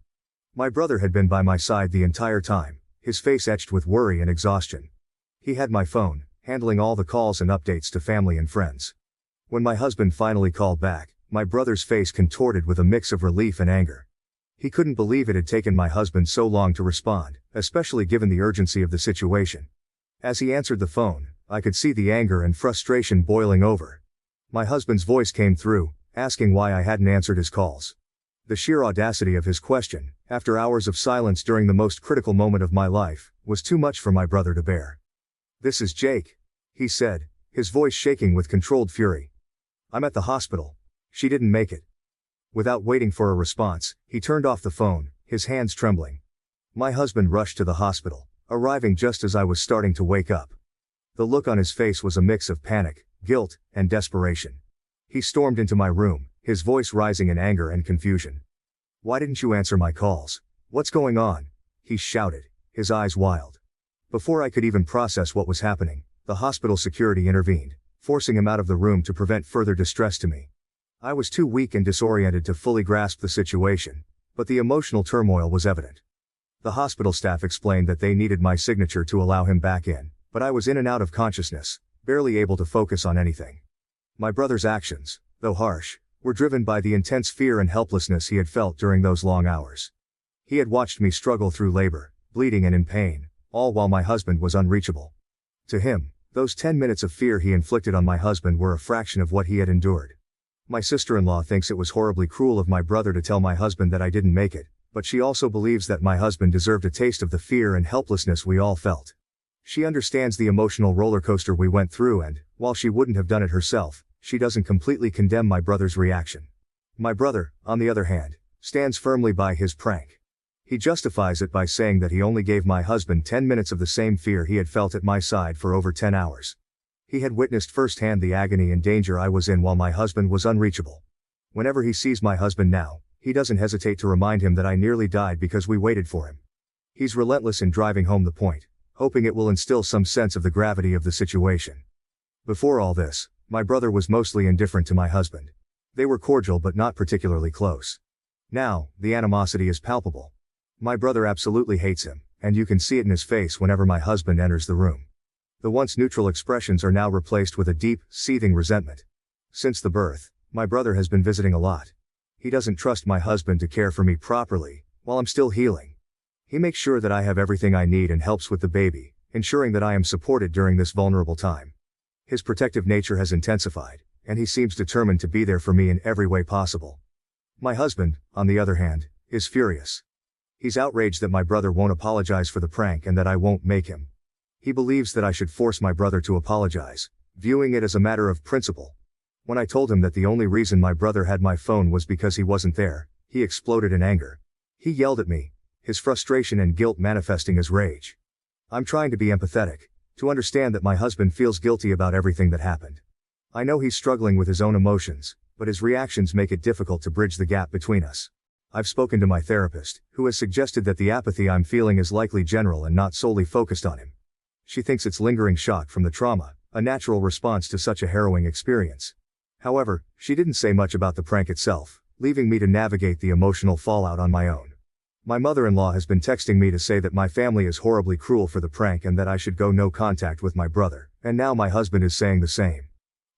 My brother had been by my side the entire time, his face etched with worry and exhaustion. He had my phone, handling all the calls and updates to family and friends. When my husband finally called back, my brother's face contorted with a mix of relief and anger. He couldn't believe it had taken my husband so long to respond, especially given the urgency of the situation. As he answered the phone, I could see the anger and frustration boiling over. My husband's voice came through, asking why I hadn't answered his calls. The sheer audacity of his question, after hours of silence during the most critical moment of my life, was too much for my brother to bear. "This is Jake," he said, his voice shaking with controlled fury. "I'm at the hospital. She didn't make it." Without waiting for a response, he turned off the phone, his hands trembling. My husband rushed to the hospital, arriving just as I was starting to wake up. The look on his face was a mix of panic, guilt, and desperation. He stormed into my room, his voice rising in anger and confusion. "Why didn't you answer my calls? What's going on?" he shouted, his eyes wild. Before I could even process what was happening, the hospital security intervened, forcing him out of the room to prevent further distress to me. I was too weak and disoriented to fully grasp the situation, but the emotional turmoil was evident. The hospital staff explained that they needed my signature to allow him back in, but I was in and out of consciousness, barely able to focus on anything. My brother's actions, though harsh, were driven by the intense fear and helplessness he had felt during those long hours. He had watched me struggle through labor, bleeding and in pain, all while my husband was unreachable. To him, those 10 minutes of fear he inflicted on my husband were a fraction of what he had endured. My sister-in-law thinks it was horribly cruel of my brother to tell my husband that I didn't make it, but she also believes that my husband deserved a taste of the fear and helplessness we all felt. She understands the emotional roller coaster we went through and, while she wouldn't have done it herself, she doesn't completely condemn my brother's reaction. My brother, on the other hand, stands firmly by his prank. He justifies it by saying that he only gave my husband 10 minutes of the same fear he had felt at my side for over 10 hours. He had witnessed firsthand the agony and danger I was in while my husband was unreachable. Whenever he sees my husband now, he doesn't hesitate to remind him that I nearly died because we waited for him. He's relentless in driving home the point, hoping it will instill some sense of the gravity of the situation. Before all this, my brother was mostly indifferent to my husband. They were cordial but not particularly close. Now, the animosity is palpable. My brother absolutely hates him, and you can see it in his face whenever my husband enters the room. The once neutral expressions are now replaced with a deep, seething resentment. Since the birth, my brother has been visiting a lot. He doesn't trust my husband to care for me properly, while I'm still healing. He makes sure that I have everything I need and helps with the baby, ensuring that I am supported during this vulnerable time. His protective nature has intensified, and he seems determined to be there for me in every way possible. My husband, on the other hand, is furious. He's outraged that my brother won't apologize for the prank and that I won't make him. He believes that I should force my brother to apologize, viewing it as a matter of principle. When I told him that the only reason my brother had my phone was because he wasn't there, he exploded in anger. He yelled at me, his frustration and guilt manifesting as rage. I'm trying to be empathetic, to understand that my husband feels guilty about everything that happened. I know he's struggling with his own emotions, but his reactions make it difficult to bridge the gap between us. I've spoken to my therapist, who has suggested that the apathy I'm feeling is likely general and not solely focused on him. She thinks it's lingering shock from the trauma, a natural response to such a harrowing experience. However, she didn't say much about the prank itself, leaving me to navigate the emotional fallout on my own. My mother-in-law has been texting me to say that my family is horribly cruel for the prank and that I should go no contact with my brother, and now my husband is saying the same.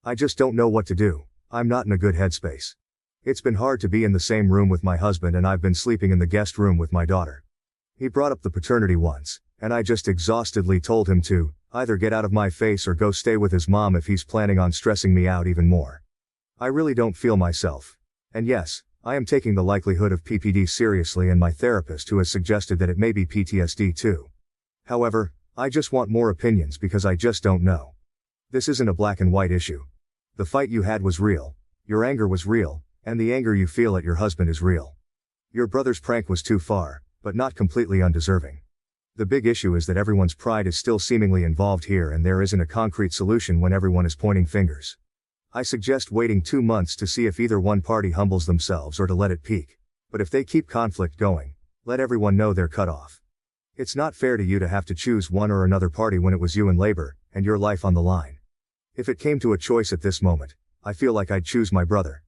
I just don't know what to do. I'm not in a good headspace. It's been hard to be in the same room with my husband and I've been sleeping in the guest room with my daughter. He brought up the paternity once, and I just exhaustedly told him to either get out of my face or go stay with his mom if he's planning on stressing me out even more. I really don't feel myself. And yes, I am taking the likelihood of PPD seriously, and my therapist who has suggested that it may be PTSD too. However, I just want more opinions because I just don't know. This isn't a black and white issue. The fight you had was real, your anger was real, and the anger you feel at your husband is real. Your brother's prank was too far, but not completely undeserving. The big issue is that everyone's pride is still seemingly involved here, and there isn't a concrete solution when everyone is pointing fingers. I suggest waiting 2 months to see if either one party humbles themselves or to let it peak. But if they keep conflict going, let everyone know they're cut off. It's not fair to you to have to choose one or another party when it was you in labor, and your life on the line. If it came to a choice at this moment, I feel like I'd choose my brother.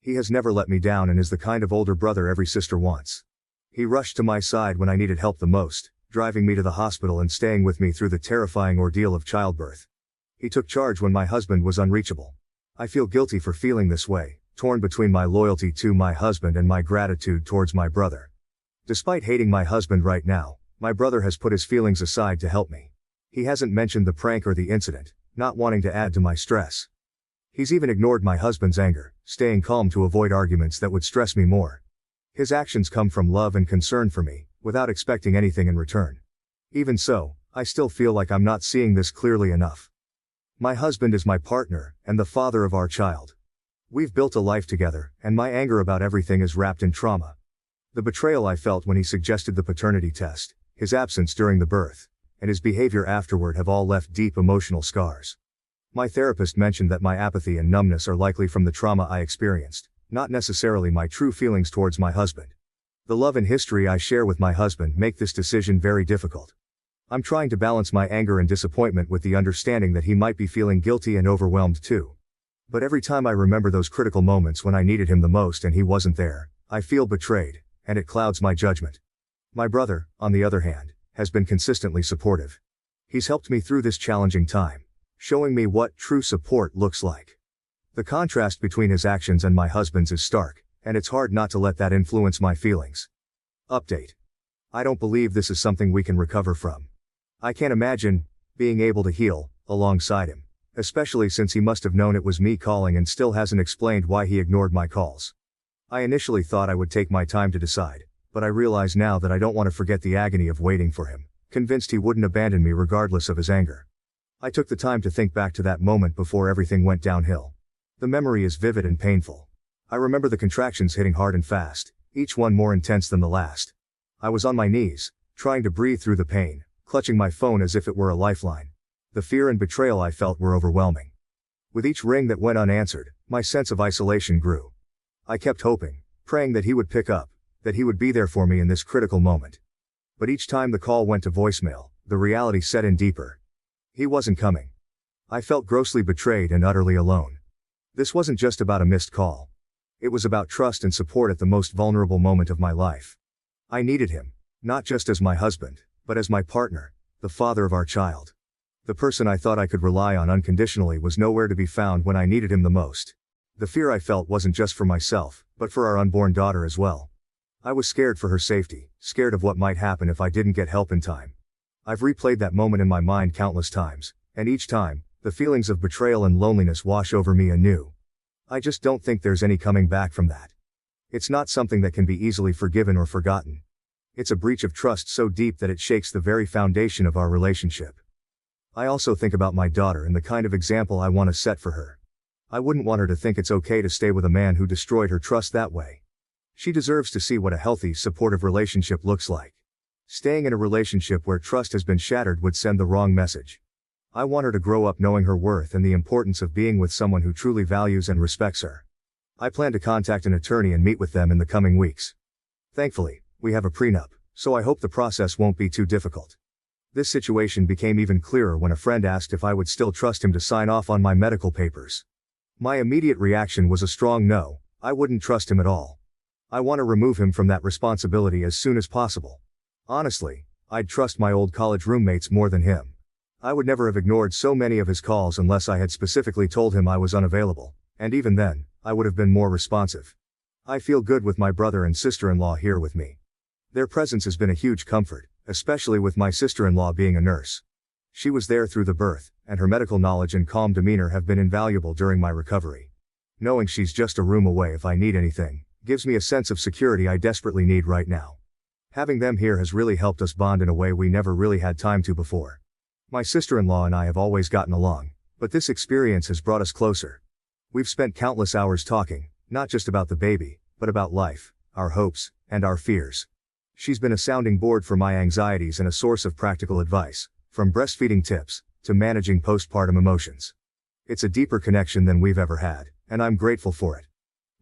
He has never let me down and is the kind of older brother every sister wants. He rushed to my side when I needed help the most, driving me to the hospital and staying with me through the terrifying ordeal of childbirth. He took charge when my husband was unreachable. I feel guilty for feeling this way, torn between my loyalty to my husband and my gratitude towards my brother. Despite hating my husband right now, my brother has put his feelings aside to help me. He hasn't mentioned the prank or the incident, not wanting to add to my stress. He's even ignored my husband's anger, staying calm to avoid arguments that would stress me more. His actions come from love and concern for me, without expecting anything in return. Even so, I still feel like I'm not seeing this clearly enough. My husband is my partner, and the father of our child. We've built a life together, and my anger about everything is wrapped in trauma. The betrayal I felt when he suggested the paternity test, his absence during the birth, and his behavior afterward have all left deep emotional scars. My therapist mentioned that my apathy and numbness are likely from the trauma I experienced, not necessarily my true feelings towards my husband. The love and history I share with my husband make this decision very difficult. I'm trying to balance my anger and disappointment with the understanding that he might be feeling guilty and overwhelmed too. But every time I remember those critical moments when I needed him the most and he wasn't there, I feel betrayed, and it clouds my judgment. My brother, on the other hand, has been consistently supportive. He's helped me through this challenging time, showing me what true support looks like. The contrast between his actions and my husband's is stark, and it's hard not to let that influence my feelings. Update. I don't believe this is something we can recover from. I can't imagine being able to heal alongside him, especially since he must have known it was me calling and still hasn't explained why he ignored my calls. I initially thought I would take my time to decide, but I realize now that I don't want to forget the agony of waiting for him, convinced he wouldn't abandon me regardless of his anger. I took the time to think back to that moment before everything went downhill. The memory is vivid and painful. I remember the contractions hitting hard and fast, each one more intense than the last. I was on my knees, trying to breathe through the pain, clutching my phone as if it were a lifeline. The fear and betrayal I felt were overwhelming. With each ring that went unanswered, my sense of isolation grew. I kept hoping, praying that he would pick up, that he would be there for me in this critical moment. But each time the call went to voicemail, the reality set in deeper. He wasn't coming. I felt grossly betrayed and utterly alone. This wasn't just about a missed call. It was about trust and support at the most vulnerable moment of my life. I needed him, not just as my husband, but as my partner, the father of our child. The person I thought I could rely on unconditionally was nowhere to be found when I needed him the most. The fear I felt wasn't just for myself, but for our unborn daughter as well. I was scared for her safety, scared of what might happen if I didn't get help in time. I've replayed that moment in my mind countless times, and each time, the feelings of betrayal and loneliness wash over me anew. I just don't think there's any coming back from that. It's not something that can be easily forgiven or forgotten. It's a breach of trust so deep that it shakes the very foundation of our relationship. I also think about my daughter and the kind of example I want to set for her. I wouldn't want her to think it's okay to stay with a man who destroyed her trust that way. She deserves to see what a healthy, supportive relationship looks like. Staying in a relationship where trust has been shattered would send the wrong message. I want her to grow up knowing her worth and the importance of being with someone who truly values and respects her. I plan to contact an attorney and meet with them in the coming weeks. Thankfully, we have a prenup, so I hope the process won't be too difficult. This situation became even clearer when a friend asked if I would still trust him to sign off on my medical papers. My immediate reaction was a strong no. I wouldn't trust him at all. I want to remove him from that responsibility as soon as possible. Honestly, I'd trust my old college roommates more than him. I would never have ignored so many of his calls unless I had specifically told him I was unavailable, and even then, I would have been more responsive. I feel good with my brother and sister-in-law here with me. Their presence has been a huge comfort, especially with my sister-in-law being a nurse. She was there through the birth, and her medical knowledge and calm demeanor have been invaluable during my recovery. Knowing she's just a room away if I need anything, gives me a sense of security I desperately need right now. Having them here has really helped us bond in a way we never really had time to before. My sister-in-law and I have always gotten along, but this experience has brought us closer. We've spent countless hours talking, not just about the baby, but about life, our hopes, and our fears. She's been a sounding board for my anxieties and a source of practical advice, from breastfeeding tips to managing postpartum emotions. It's a deeper connection than we've ever had, and I'm grateful for it.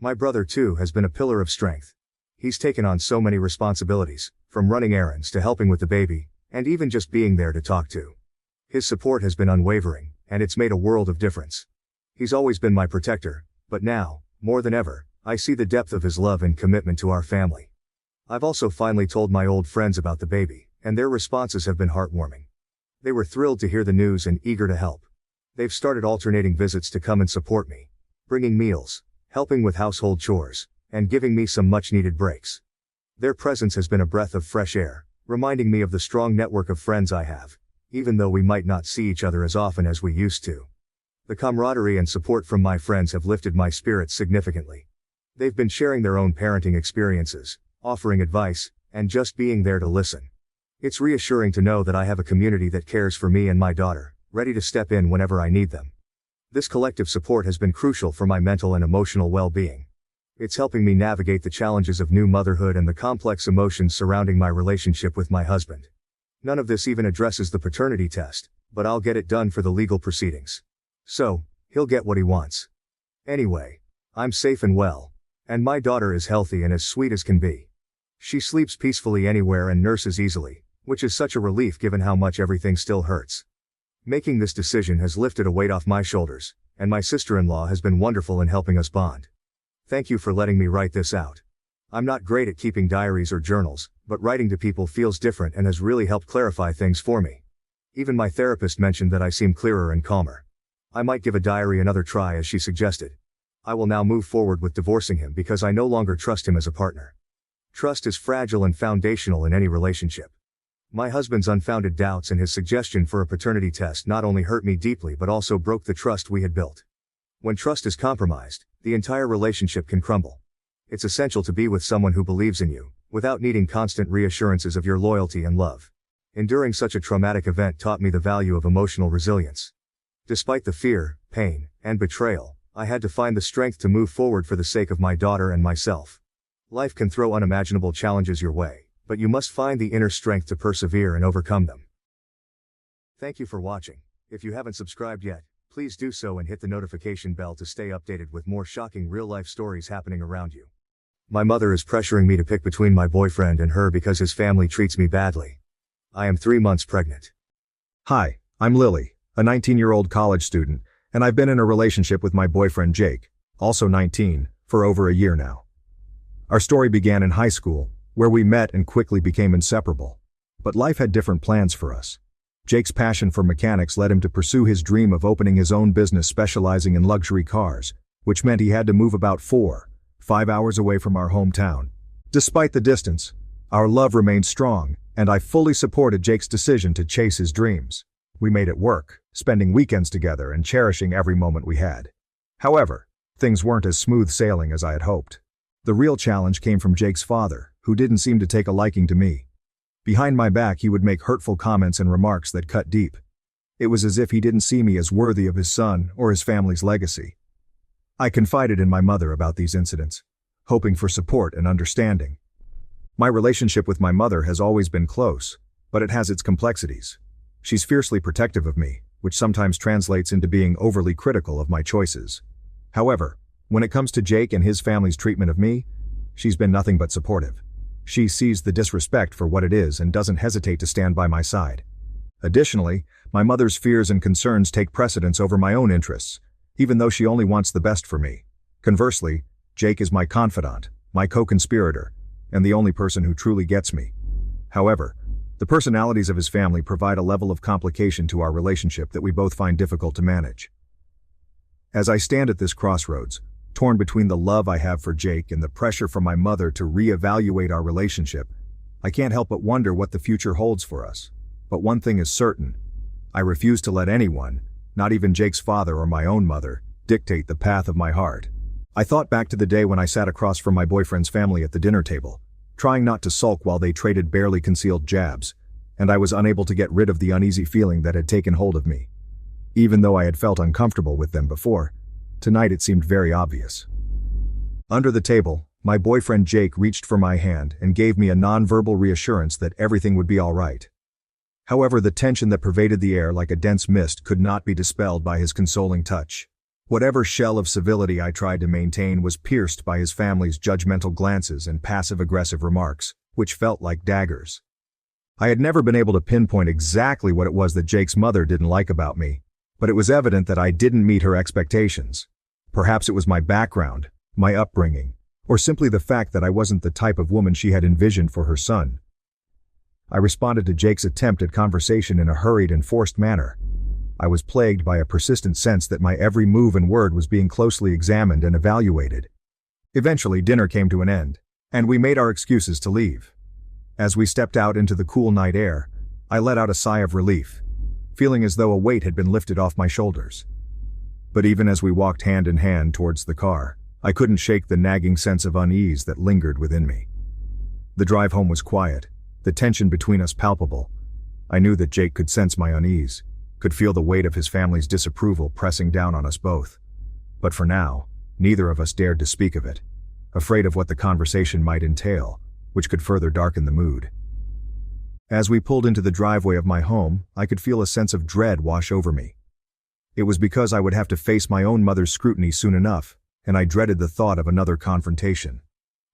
My brother too has been a pillar of strength. He's taken on so many responsibilities, from running errands to helping with the baby, and even just being there to talk to. His support has been unwavering, and it's made a world of difference. He's always been my protector, but now, more than ever, I see the depth of his love and commitment to our family. I've also finally told my old friends about the baby, and their responses have been heartwarming. They were thrilled to hear the news and eager to help. They've started alternating visits to come and support me, bringing meals, helping with household chores, and giving me some much-needed breaks. Their presence has been a breath of fresh air, reminding me of the strong network of friends I have, even though we might not see each other as often as we used to. The camaraderie and support from my friends have lifted my spirits significantly. They've been sharing their own parenting experiences, offering advice, and just being there to listen. It's reassuring to know that I have a community that cares for me and my daughter, ready to step in whenever I need them. This collective support has been crucial for my mental and emotional well-being. It's helping me navigate the challenges of new motherhood and the complex emotions surrounding my relationship with my husband. None of this even addresses the paternity test, but I'll get it done for the legal proceedings. So, he'll get what he wants. Anyway, I'm safe and well, and my daughter is healthy and as sweet as can be. She sleeps peacefully anywhere and nurses easily, which is such a relief given how much everything still hurts. Making this decision has lifted a weight off my shoulders, and my sister-in-law has been wonderful in helping us bond. Thank you for letting me write this out. I'm not great at keeping diaries or journals, but writing to people feels different and has really helped clarify things for me. Even my therapist mentioned that I seem clearer and calmer. I might give a diary another try as she suggested. I will now move forward with divorcing him because I no longer trust him as a partner. Trust is fragile and foundational in any relationship. My husband's unfounded doubts and his suggestion for a paternity test not only hurt me deeply but also broke the trust we had built. When trust is compromised, the entire relationship can crumble. It's essential to be with someone who believes in you, without needing constant reassurances of your loyalty and love. Enduring such a traumatic event taught me the value of emotional resilience. Despite the fear, pain, and betrayal, I had to find the strength to move forward for the sake of my daughter and myself. Life can throw unimaginable challenges your way, but you must find the inner strength to persevere and overcome them. Thank you for watching. If you haven't subscribed yet, please do so and hit the notification bell to stay updated with more shocking real-life stories happening around you. My mother is pressuring me to pick between my boyfriend and her because his family treats me badly. I am 3 months pregnant.
Hi, I'm Lily, a 19-year-old college student, and I've been in a relationship with my boyfriend Jake, also 19, for over a year now. Our story began in high school, where we met and quickly became inseparable. But life had different plans for us. Jake's passion for mechanics led him to pursue his dream of opening his own business specializing in luxury cars, which meant he had to move about 4-5 hours away from our hometown. Despite the distance, our love remained strong, and I fully supported Jake's decision to chase his dreams. We made it work, spending weekends together and cherishing every moment we had. However, things weren't as smooth sailing as I had hoped. The real challenge came from Jake's father, who didn't seem to take a liking to me. Behind my back he would make hurtful comments and remarks that cut deep. It was as if he didn't see me as worthy of his son or his family's legacy. I confided in my mother about these incidents, hoping for support and understanding. My relationship with my mother has always been close, but it has its complexities. She's fiercely protective of me, which sometimes translates into being overly critical of my choices. However, when it comes to Jake and his family's treatment of me, she's been nothing but supportive. She sees the disrespect for what it is and doesn't hesitate to stand by my side. Additionally, my mother's fears and concerns take precedence over my own interests, even though she only wants the best for me. Conversely, Jake is my confidant, my co-conspirator, and the only person who truly gets me. However, the personalities of his family provide a level of complication to our relationship that we both find difficult to manage. As I stand at this crossroads, torn between the love I have for Jake and the pressure from my mother to re-evaluate our relationship, I can't help but wonder what the future holds for us. But one thing is certain: I refuse to let anyone, not even Jake's father or my own mother, dictate the path of my heart. I thought back to the day when I sat across from my boyfriend's family at the dinner table, trying not to sulk while they traded barely concealed jabs, and I was unable to get rid of the uneasy feeling that had taken hold of me. Even though I had felt uncomfortable with them before, tonight it seemed very obvious. Under the table, my boyfriend Jake reached for my hand and gave me a non-verbal reassurance that everything would be all right. However, the tension that pervaded the air like a dense mist could not be dispelled by his consoling touch. Whatever shell of civility I tried to maintain was pierced by his family's judgmental glances and passive-aggressive remarks, which felt like daggers. I had never been able to pinpoint exactly what it was that Jake's mother didn't like about me, but it was evident that I didn't meet her expectations. Perhaps it was my background, my upbringing, or simply the fact that I wasn't the type of woman she had envisioned for her son. I responded to Jake's attempt at conversation in a hurried and forced manner. I was plagued by a persistent sense that my every move and word was being closely examined and evaluated. Eventually, dinner came to an end, and we made our excuses to leave. As we stepped out into the cool night air, I let out a sigh of relief, feeling as though a weight had been lifted off my shoulders. But even as we walked hand in hand towards the car, I couldn't shake the nagging sense of unease that lingered within me. The drive home was quiet, the tension between us palpable. I knew that Jake could sense my unease, could feel the weight of his family's disapproval pressing down on us both. But for now, neither of us dared to speak of it, afraid of what the conversation might entail, which could further darken the mood. As we pulled into the driveway of my home, I could feel a sense of dread wash over me. It was because I would have to face my own mother's scrutiny soon enough, and I dreaded the thought of another confrontation.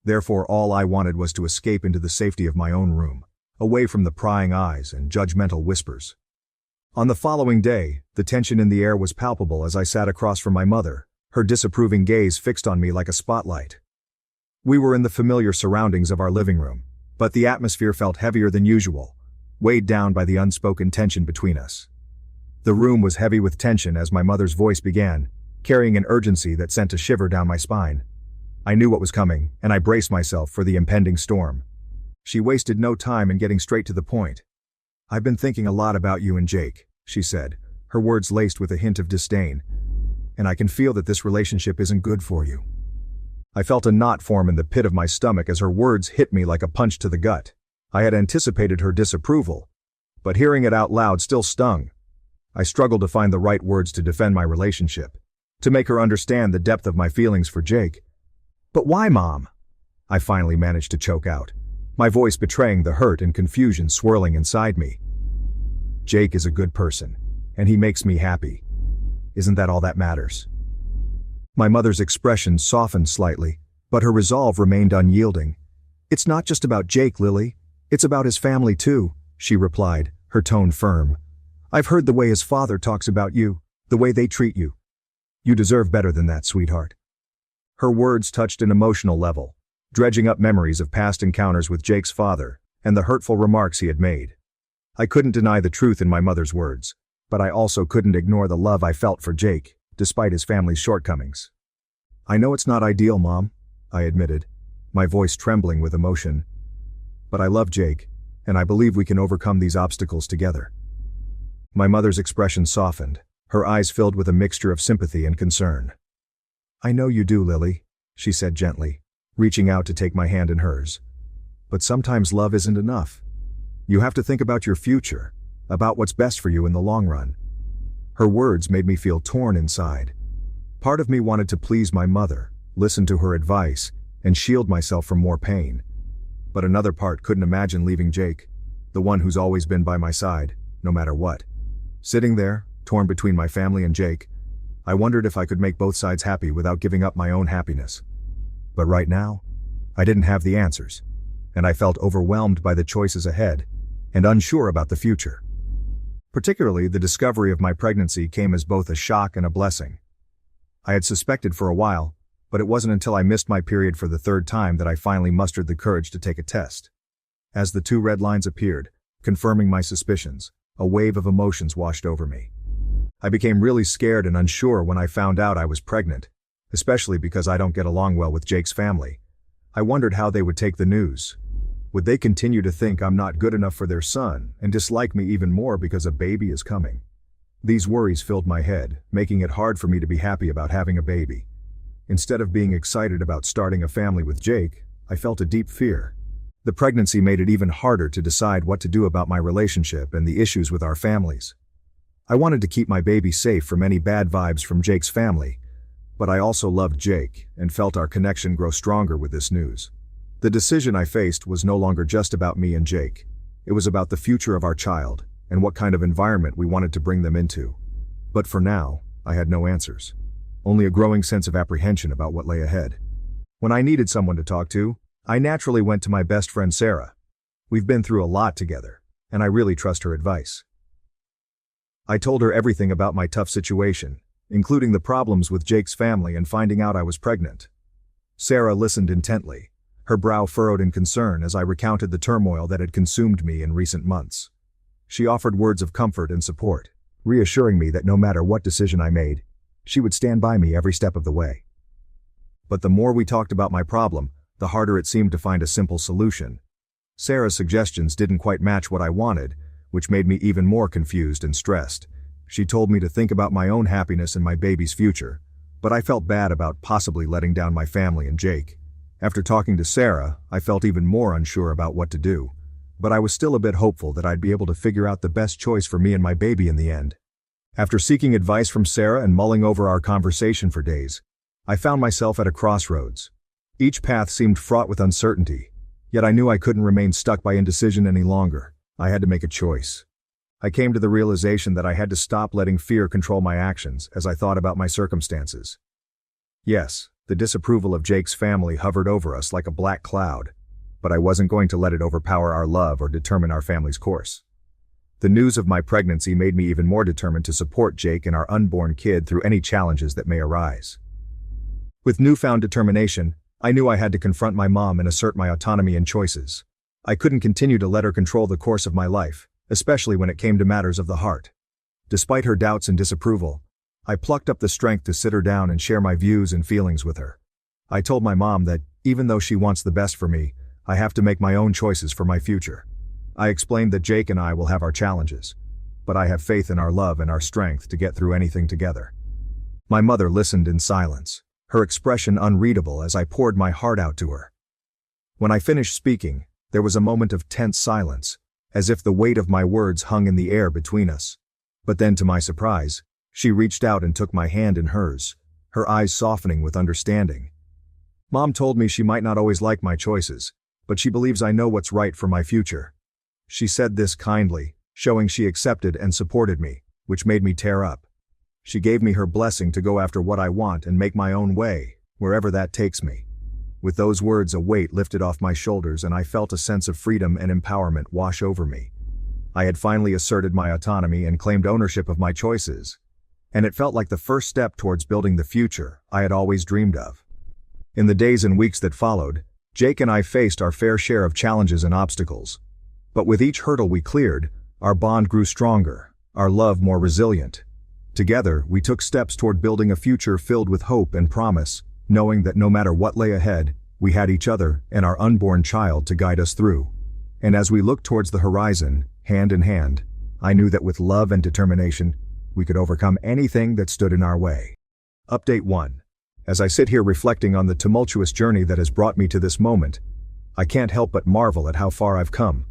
Therefore, all I wanted was to escape into the safety of my own room, away from the prying eyes and judgmental whispers. On the following day, the tension in the air was palpable as I sat across from my mother, her disapproving gaze fixed on me like a spotlight. We were in the familiar surroundings of our living room, but the atmosphere felt heavier than usual, weighed down by the unspoken tension between us. The room was heavy with tension as my mother's voice began, carrying an urgency that sent a shiver down my spine. I knew what was coming, and I braced myself for the impending storm. She wasted no time in getting straight to the point. "I've been thinking a lot about you and Jake," she said, her words laced with a hint of disdain. "And I can feel that this relationship isn't good for you." I felt a knot form in the pit of my stomach as her words hit me like a punch to the gut. I had anticipated her disapproval, but hearing it out loud still stung. I struggled to find the right words to defend my relationship, to make her understand the depth of my feelings for Jake. "But why, Mom?" I finally managed to choke out, my voice betraying the hurt and confusion swirling inside me. "Jake is a good person, and he makes me happy. Isn't that all that matters?" My mother's expression softened slightly, but her resolve remained unyielding. "It's not just about Jake, Lily. It's about his family too," she replied, her tone firm. "I've heard the way his father talks about you, the way they treat you. You deserve better than that, sweetheart." Her words touched an emotional level, dredging up memories of past encounters with Jake's father and the hurtful remarks he had made. I couldn't deny the truth in my mother's words, but I also couldn't ignore the love I felt for Jake, despite his family's shortcomings. "I know it's not ideal, Mom," I admitted, my voice trembling with emotion. "But I love Jake, and I believe we can overcome these obstacles together." My mother's expression softened, her eyes filled with a mixture of sympathy and concern. "I know you do, Lily," she said gently, reaching out to take my hand in hers. "But sometimes love isn't enough. You have to think about your future, about what's best for you in the long run." Her words made me feel torn inside. Part of me wanted to please my mother, listen to her advice, and shield myself from more pain. But another part couldn't imagine leaving Jake, the one who's always been by my side, no matter what. Sitting there, torn between my family and Jake, I wondered if I could make both sides happy without giving up my own happiness. But right now, I didn't have the answers, and I felt overwhelmed by the choices ahead, and unsure about the future. Particularly, the discovery of my pregnancy came as both a shock and a blessing. I had suspected for a while, but it wasn't until I missed my period for the third time that I finally mustered the courage to take a test. As the two red lines appeared, confirming my suspicions, a wave of emotions washed over me. I became really scared and unsure when I found out I was pregnant, especially because I don't get along well with Jake's family. I wondered how they would take the news. Would they continue to think I'm not good enough for their son and dislike me even more because a baby is coming? These worries filled my head, making it hard for me to be happy about having a baby. Instead of being excited about starting a family with Jake, I felt a deep fear. The pregnancy made it even harder to decide what to do about my relationship and the issues with our families. I wanted to keep my baby safe from any bad vibes from Jake's family, but I also loved Jake and felt our connection grow stronger with this news. The decision I faced was no longer just about me and Jake. It was about the future of our child and what kind of environment we wanted to bring them into. But for now, I had no answers. Only a growing sense of apprehension about what lay ahead. When I needed someone to talk to, I naturally went to my best friend Sarah. We've been through a lot together, and I really trust her advice. I told her everything about my tough situation, including the problems with Jake's family and finding out I was pregnant. Sarah listened intently, her brow furrowed in concern as I recounted the turmoil that had consumed me in recent months. She offered words of comfort and support, reassuring me that no matter what decision I made, she would stand by me every step of the way. But the more we talked about my problem, the harder it seemed to find a simple solution. Sarah's suggestions didn't quite match what I wanted, which made me even more confused and stressed. She told me to think about my own happiness and my baby's future, but I felt bad about possibly letting down my family and Jake. After talking to Sarah, I felt even more unsure about what to do, but I was still a bit hopeful that I'd be able to figure out the best choice for me and my baby in the end. After seeking advice from Sarah and mulling over our conversation for days, I found myself at a crossroads. Each path seemed fraught with uncertainty, yet I knew I couldn't remain stuck by indecision any longer. I had to make a choice. I came to the realization that I had to stop letting fear control my actions as I thought about my circumstances. Yes, the disapproval of Jake's family hovered over us like a black cloud, but I wasn't going to let it overpower our love or determine our family's course. The news of my pregnancy made me even more determined to support Jake and our unborn kid through any challenges that may arise. With newfound determination, I knew I had to confront my mom and assert my autonomy and choices. I couldn't continue to let her control the course of my life, especially when it came to matters of the heart. Despite her doubts and disapproval, I plucked up the strength to sit her down and share my views and feelings with her. I told my mom that, even though she wants the best for me, I have to make my own choices for my future. I explained that Jake and I will have our challenges, but I have faith in our love and our strength to get through anything together. My mother listened in silence, her expression unreadable as I poured my heart out to her. When I finished speaking, there was a moment of tense silence, as if the weight of my words hung in the air between us. But then, to my surprise, she reached out and took my hand in hers, her eyes softening with understanding. Mom told me she might not always like my choices, but she believes I know what's right for my future. She said this kindly, showing she accepted and supported me, which made me tear up. She gave me her blessing to go after what I want and make my own way, wherever that takes me. With those words, a weight lifted off my shoulders and I felt a sense of freedom and empowerment wash over me. I had finally asserted my autonomy and claimed ownership of my choices, and it felt like the first step towards building the future I had always dreamed of. In the days and weeks that followed, Jake and I faced our fair share of challenges and obstacles. But with each hurdle we cleared, our bond grew stronger, our love more resilient. Together, we took steps toward building a future filled with hope and promise, knowing that no matter what lay ahead, we had each other and our unborn child to guide us through. And as we looked towards the horizon, hand in hand, I knew that with love and determination, we could overcome anything that stood in our way. Update 1. As I sit here reflecting on the tumultuous journey that has brought me to this moment, I can't help but marvel at how far I've come.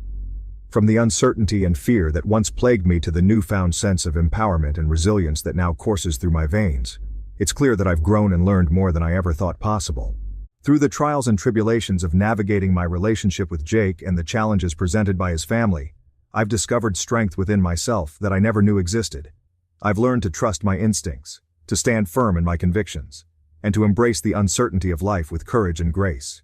From the uncertainty and fear that once plagued me to the newfound sense of empowerment and resilience that now courses through my veins, it's clear that I've grown and learned more than I ever thought possible. Through the trials and tribulations of navigating my relationship with Jake and the challenges presented by his family, I've discovered strength within myself that I never knew existed. I've learned to trust my instincts, to stand firm in my convictions, and to embrace the uncertainty of life with courage and grace.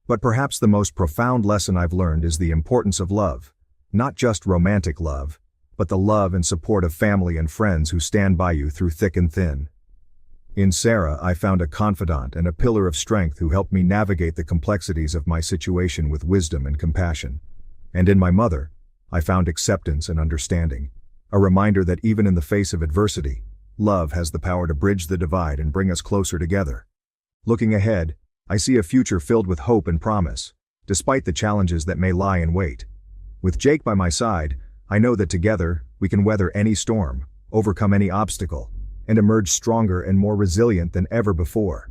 But perhaps the most profound lesson I've learned is the importance of love, not just romantic love, but the love and support of family and friends who stand by you through thick and thin. In Sarah, I found a confidant and a pillar of strength who helped me navigate the complexities of my situation with wisdom and compassion. And in my mother, I found acceptance and understanding, a reminder that even in the face of adversity, love has the power to bridge the divide and bring us closer together. Looking ahead, I see a future filled with hope and promise, despite the challenges that may lie in wait. With Jake by my side, I know that together, we can weather any storm, overcome any obstacle, and emerge stronger and more resilient than ever before.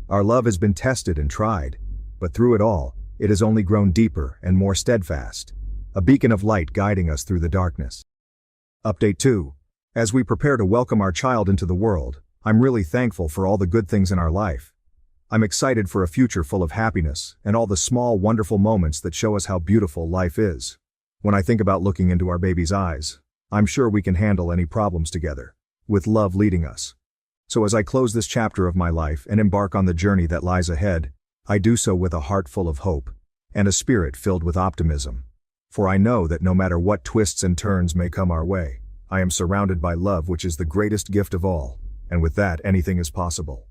Our love has been tested and tried, but through it all, it has only grown deeper and more steadfast, a beacon of light guiding us through the darkness. Update 2. As we prepare to welcome our child into the world, I'm really thankful for all the good things in our life. I'm excited for a future full of happiness and all the small, wonderful moments that show us how beautiful life is. When I think about looking into our baby's eyes, I'm sure we can handle any problems together, with love leading us. So as I close this chapter of my life and embark on the journey that lies ahead, I do so with a heart full of hope and a spirit filled with optimism. For I know that no matter what twists and turns may come our way, I am surrounded by love, which is the greatest gift of all, and with that anything is possible.